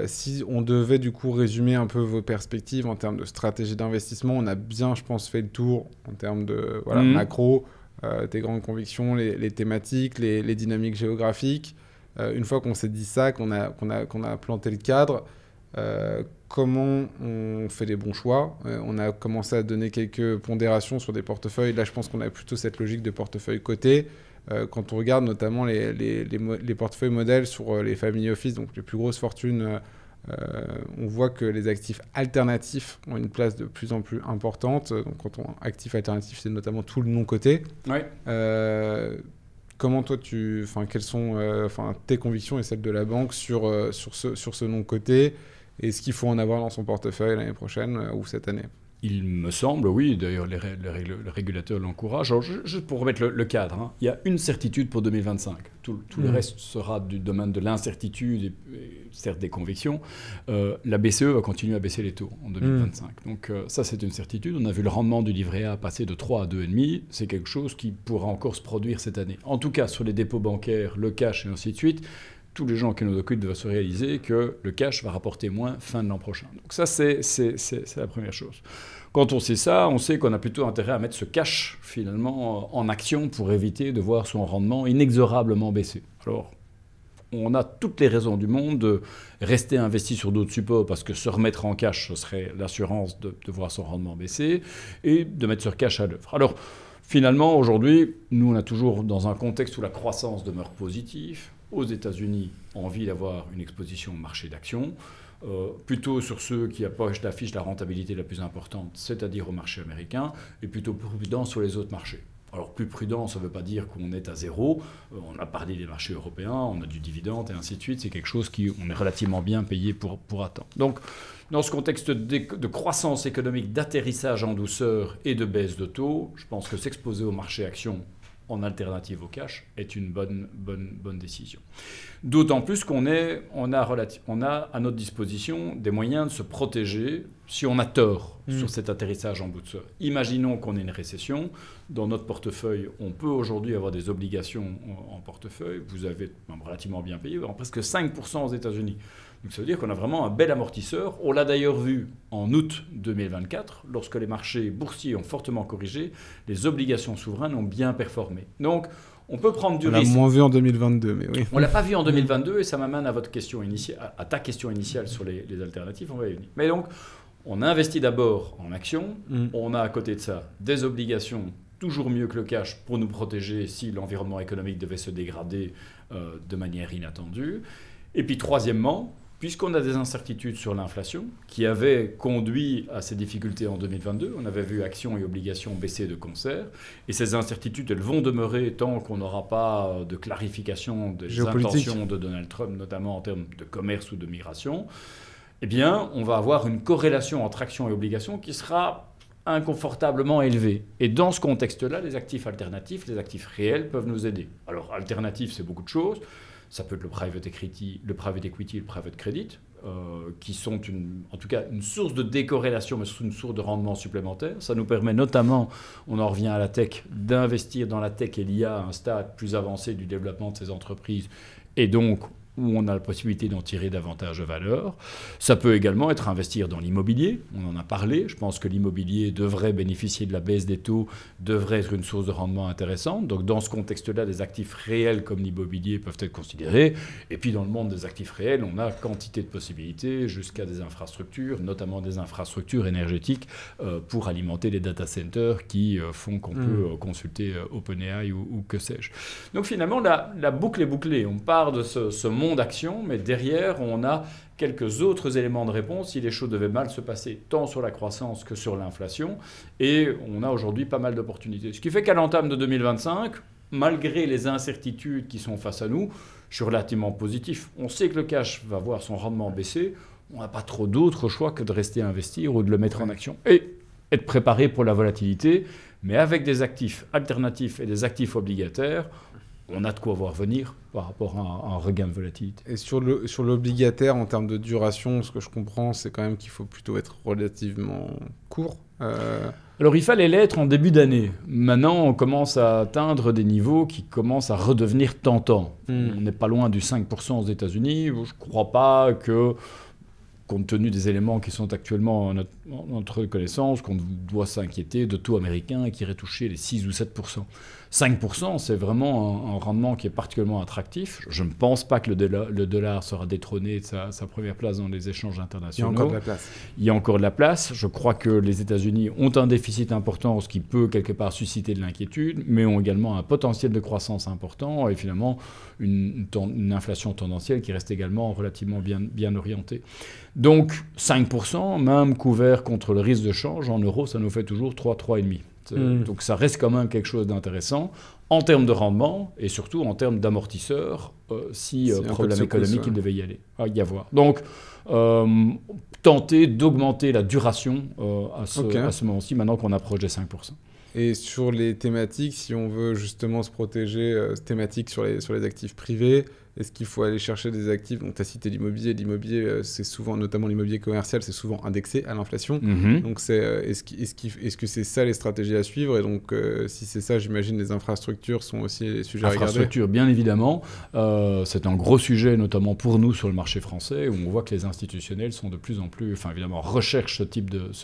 Si on devait du coup résumer un peu vos perspectives en termes de stratégie d'investissement, on a bien, je pense, fait le tour en termes de macro, tes grandes convictions, les thématiques, les dynamiques géographiques. Une fois qu'on s'est dit ça, qu'on a planté le cadre, comment on fait les bons choix. On a commencé à donner quelques pondérations sur des portefeuilles. Là, je pense qu'on a plutôt cette logique de portefeuille coté. Quand on regarde notamment les portefeuilles modèles sur les family office, donc les plus grosses fortunes, on voit que les actifs alternatifs ont une place de plus en plus importante. Donc quand on actif alternatif, c'est notamment tout le non coté. Ouais. Comment toi, quelles sont tes convictions et celles de la banque sur ce non coté? Est-ce qu'il faut en avoir dans son portefeuille l'année prochaine ou cette année? Il me semble, oui, d'ailleurs le régulateur l'encourage. Alors, juste pour remettre le cadre, il y a une certitude pour 2025. Tout le reste sera du domaine de l'incertitude et certes des convictions. La BCE va continuer à baisser les taux en 2025. Donc ça, c'est une certitude. On a vu le rendement du livret A passer de 3 à 2,5. C'est quelque chose qui pourra encore se produire cette année. En tout cas, sur les dépôts bancaires, le cash et ainsi de suite, tous les gens qui nous occupent doivent se réaliser que le cash va rapporter moins fin de l'an prochain. Donc ça, c'est la première chose. Quand on sait ça, on sait qu'on a plutôt intérêt à mettre ce cash, finalement, en action pour éviter de voir son rendement inexorablement baisser. Alors, on a toutes les raisons du monde de rester investi sur d'autres supports parce que se remettre en cash, ce serait l'assurance de voir son rendement baisser et de mettre ce cash à l'œuvre. Alors, finalement, aujourd'hui, nous, on est toujours dans un contexte où la croissance demeure positive. Aux États-Unis, envie d'avoir une exposition au marché d'actions, plutôt sur ceux qui affichent la rentabilité la plus importante, c'est-à-dire au marché américain, et plutôt prudent sur les autres marchés. Alors plus prudent, ça ne veut pas dire qu'on est à zéro. On a parlé des marchés européens, on a du dividende et ainsi de suite. C'est quelque chose qu'on est relativement bien payé pour attendre. Donc dans ce contexte de croissance économique, d'atterrissage en douceur et de baisse de taux, je pense que s'exposer au marché actions en alternative au cash est une bonne décision. D'autant plus qu'on a à notre disposition des moyens de se protéger si on a tort sur cet atterrissage en douceur. Imaginons qu'on ait une récession. Dans notre portefeuille, on peut aujourd'hui avoir des obligations en portefeuille. Vous avez relativement bien payé, presque 5% aux États-Unis. Donc ça veut dire qu'on a vraiment un bel amortisseur. On l'a d'ailleurs vu en août 2024, lorsque les marchés boursiers ont fortement corrigé, les obligations souveraines ont bien performé. Donc on peut prendre du risque. On l'a moins vu en 2022, mais oui. On ne l'a pas vu en 2022 et ça m'amène à votre question initiale, à ta question initiale sur les alternatives. On va y venir. Mais donc, on investit d'abord en actions. On a à côté de ça des obligations, toujours mieux que le cash, pour nous protéger si l'environnement économique devait se dégrader de manière inattendue. Et puis troisièmement, puisqu'on a des incertitudes sur l'inflation qui avaient conduit à ces difficultés en 2022, on avait vu actions et obligations baisser de concert. Et ces incertitudes, elles vont demeurer tant qu'on n'aura pas de clarification des intentions de Donald Trump, notamment en termes de commerce ou de migration. Eh bien, on va avoir une corrélation entre actions et obligations qui sera inconfortablement élevée. Et dans ce contexte-là, les actifs alternatifs, les actifs réels peuvent nous aider. Alors, alternatifs, c'est beaucoup de choses. Ça peut être le private equity, le private credit, qui sont en tout cas une source de décorrélation, mais surtout une source de rendement supplémentaire. Ça nous permet notamment, on en revient à la tech, d'investir dans la tech et l'IA à un stade plus avancé du développement de ces entreprises, et donc où on a la possibilité d'en tirer davantage de valeur. Ça peut également être investir dans l'immobilier, on en a parlé. Je pense que l'immobilier devrait bénéficier de la baisse des taux, devrait être une source de rendement intéressante. Donc dans ce contexte-là, des actifs réels comme l'immobilier peuvent être considérés. Et puis dans le monde des actifs réels, on a quantité de possibilités jusqu'à des infrastructures, notamment des infrastructures énergétiques pour alimenter les data centers qui font qu'on peut consulter OpenAI ou que sais-je. Donc finalement, la boucle est bouclée. On part de ce monde d'action, mais derrière, on a quelques autres éléments de réponse si les choses devaient mal se passer, tant sur la croissance que sur l'inflation. Et on a aujourd'hui pas mal d'opportunités. Ce qui fait qu'à l'entame de 2025, malgré les incertitudes qui sont face à nous, je suis relativement positif. On sait que le cash va voir son rendement baisser. On n'a pas trop d'autre choix que de rester investir ou de le mettre en action. Et être préparé pour la volatilité, mais avec des actifs alternatifs et des actifs obligataires, on a de quoi voir venir par rapport à un regain de volatilité. Et sur l'obligataire, en termes de duration, ce que je comprends, c'est quand même qu'il faut plutôt être relativement court. Alors, il fallait l'être en début d'année. Maintenant, on commence à atteindre des niveaux qui commencent à redevenir tentants. On n'est pas loin du 5% aux États-Unis. Je ne crois pas que, compte tenu des éléments qui sont actuellement en notre connaissance, qu'on doit s'inquiéter de taux américains qui iraient toucher les 6 ou 7%. 5%, c'est vraiment un rendement qui est particulièrement attractif. Je ne pense pas que le dollar sera détrôné de sa première place dans les échanges internationaux. Il y a encore de la place. Il y a encore de la place. Je crois que les États-Unis ont un déficit important, ce qui peut quelque part susciter de l'inquiétude, mais ont également un potentiel de croissance important et finalement une inflation tendancielle qui reste également relativement bien orientée. Donc 5%, même couvert contre le risque de change, en euros, ça nous fait toujours 3,5%. Donc ça reste quand même quelque chose d'intéressant en termes de rendement et surtout en termes d'amortisseur si problème économique il devait y avoir. Donc tenter d'augmenter la duration à ce moment-ci maintenant qu'on approche des 5%. Et sur les thématiques, si on veut justement se protéger thématiques sur les actifs privés, est-ce qu'il faut aller chercher des actifs? Donc, tu as cité l'immobilier. L'immobilier, c'est souvent, notamment l'immobilier commercial, c'est souvent indexé à l'inflation. Donc, est-ce que c'est ça les stratégies à suivre? Et donc, si c'est ça, j'imagine les infrastructures sont aussi les sujets à regarder. Infrastructures, bien évidemment. C'est un gros sujet, notamment pour nous sur le marché français, où on voit que les institutionnels sont de plus en plus, enfin évidemment, recherchent ce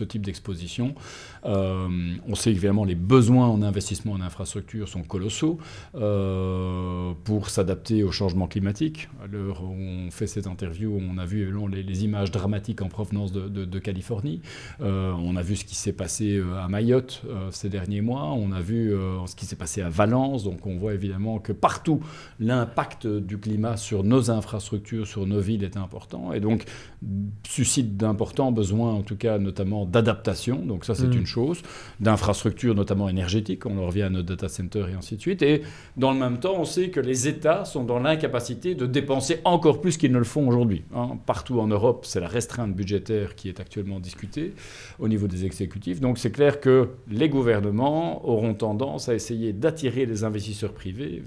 type d'exposition. On sait évidemment les besoins en investissement en infrastructure sont colossaux pour s'adapter au changement climatique climatique. À l'heure où on fait cette interview, on a vu les images dramatiques en provenance de Californie. On a vu ce qui s'est passé à Mayotte ces derniers mois. On a vu ce qui s'est passé à Valence. Donc on voit évidemment que partout, l'impact du climat sur nos infrastructures, sur nos villes est important. Et donc suscite d'importants besoins, en tout cas notamment d'adaptation. Donc ça, c'est une chose. D'infrastructures, notamment énergétiques. On en revient à nos data centers et ainsi de suite. Et dans le même temps, on sait que les États sont dans l'incapacité de dépenser encore plus qu'ils ne le font aujourd'hui. Partout en Europe, c'est la restreinte budgétaire qui est actuellement discutée au niveau des exécutifs. Donc c'est clair que les gouvernements auront tendance à essayer d'attirer les investisseurs privés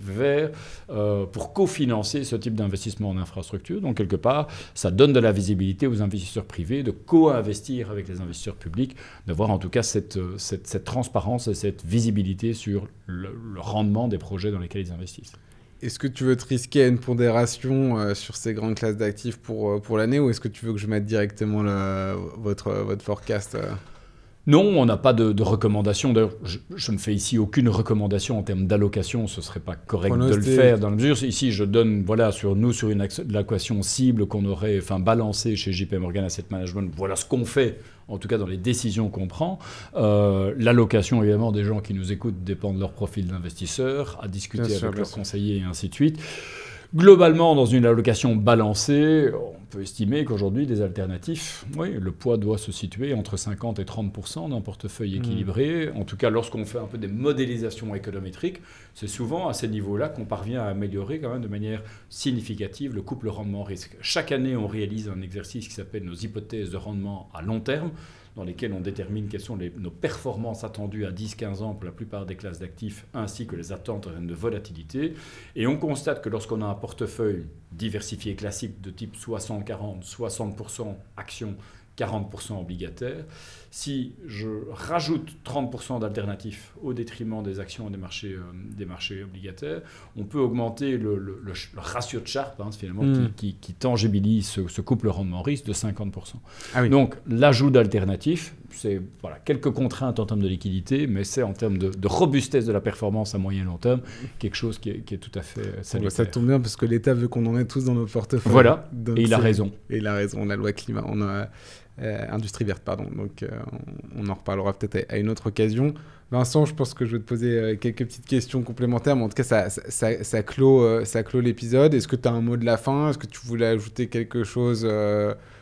pour cofinancer ce type d'investissement en infrastructure. Donc quelque part, ça donne de la visibilité aux investisseurs privés de co-investir avec les investisseurs publics, d'avoir en tout cas cette transparence et cette visibilité sur le rendement des projets dans lesquels ils investissent. Est-ce que tu veux te risquer à une pondération sur ces grandes classes d'actifs pour l'année, ou est-ce que tu veux que je mette directement votre forecast Non, on n'a pas de recommandation. D'ailleurs, je ne fais ici aucune recommandation en termes d'allocation. Ce ne serait pas correct de le faire dans la mesure. Ici, je donne, sur une allocation cible qu'on aurait balancée chez JP Morgan Asset Management. Voilà ce qu'on fait, en tout cas dans les décisions qu'on prend. L'allocation, évidemment, des gens qui nous écoutent dépend de leur profil d'investisseur, à discuter avec leurs conseillers et ainsi de suite. Globalement, dans une allocation balancée, on peut estimer qu'aujourd'hui, des alternatifs, le poids doit se situer entre 50 et 30% d'un portefeuille équilibré. En tout cas, lorsqu'on fait un peu des modélisations économétriques, c'est souvent à ces niveaux-là qu'on parvient à améliorer quand même de manière significative le couple rendement-risque. Chaque année, on réalise un exercice qui s'appelle nos hypothèses de rendement à long terme, dans lesquelles on détermine quelles sont nos performances attendues à 10-15 ans pour la plupart des classes d'actifs, ainsi que les attentes de volatilité. Et on constate que lorsqu'on a un portefeuille diversifié classique de type 60-40, 60% actions, 40% obligataires, si je rajoute 30% d'alternatifs au détriment des actions et des marchés obligataires, on peut augmenter le ratio de Sharpe, finalement, qui tangibilise ce couple rendement-risque de 50%. Ah oui. Donc, l'ajout d'alternatifs, c'est quelques contraintes en termes de liquidité, mais c'est en termes de robustesse de la performance à moyen et long terme, quelque chose qui est tout à fait salutaire. Ça tombe bien parce que l'État veut qu'on en ait tous dans nos portefeuilles. Voilà, donc et il a raison. Et il a raison, la loi climat, on a industrie verte, pardon. Donc on en reparlera peut-être à une autre occasion. Vincent, je pense que je vais te poser quelques petites questions complémentaires, mais en tout cas, ça clôt l'épisode. Est-ce que tu as un mot de la fin? Est-ce que tu voulais ajouter quelque chose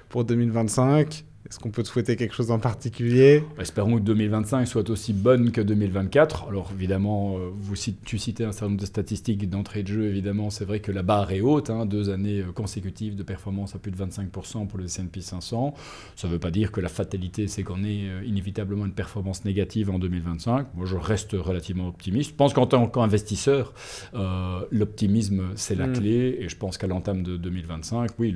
pour 2025? Est-ce qu'on peut te souhaiter quelque chose en particulier? Espérons que 2025 soit aussi bonne que 2024. Alors évidemment, tu citais un certain nombre de statistiques d'entrée de jeu. Évidemment, c'est vrai que la barre est haute. 2 années consécutives de performance à plus de 25% pour le S&P 500. Ça ne veut pas dire que la fatalité, c'est qu'on ait inévitablement une performance négative en 2025. Moi, je reste relativement optimiste. Je pense qu'en tant qu'investisseur, l'optimisme, c'est la clé. Et je pense qu'à l'entame de 2025, oui,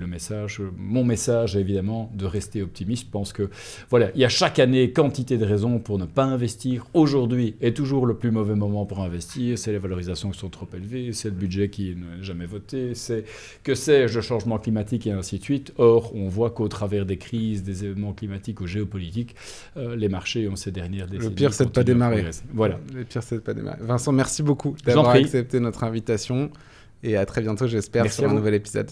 mon message est évidemment de rester optimiste. Je pense que il y a chaque année quantité de raisons pour ne pas investir. Aujourd'hui est toujours le plus mauvais moment pour investir. C'est les valorisations qui sont trop élevées, c'est le budget qui n'est jamais voté, c'est le changement climatique et ainsi de suite. Or, on voit qu'au travers des crises, des événements climatiques ou géopolitiques, les marchés ont ces dernières décennies. Le pire, c'est de ne pas démarrer. Voilà. Le pire, c'est de ne pas démarrer. Vincent, merci beaucoup d'avoir accepté notre invitation et à très bientôt, j'espère, sur un nouvel épisode.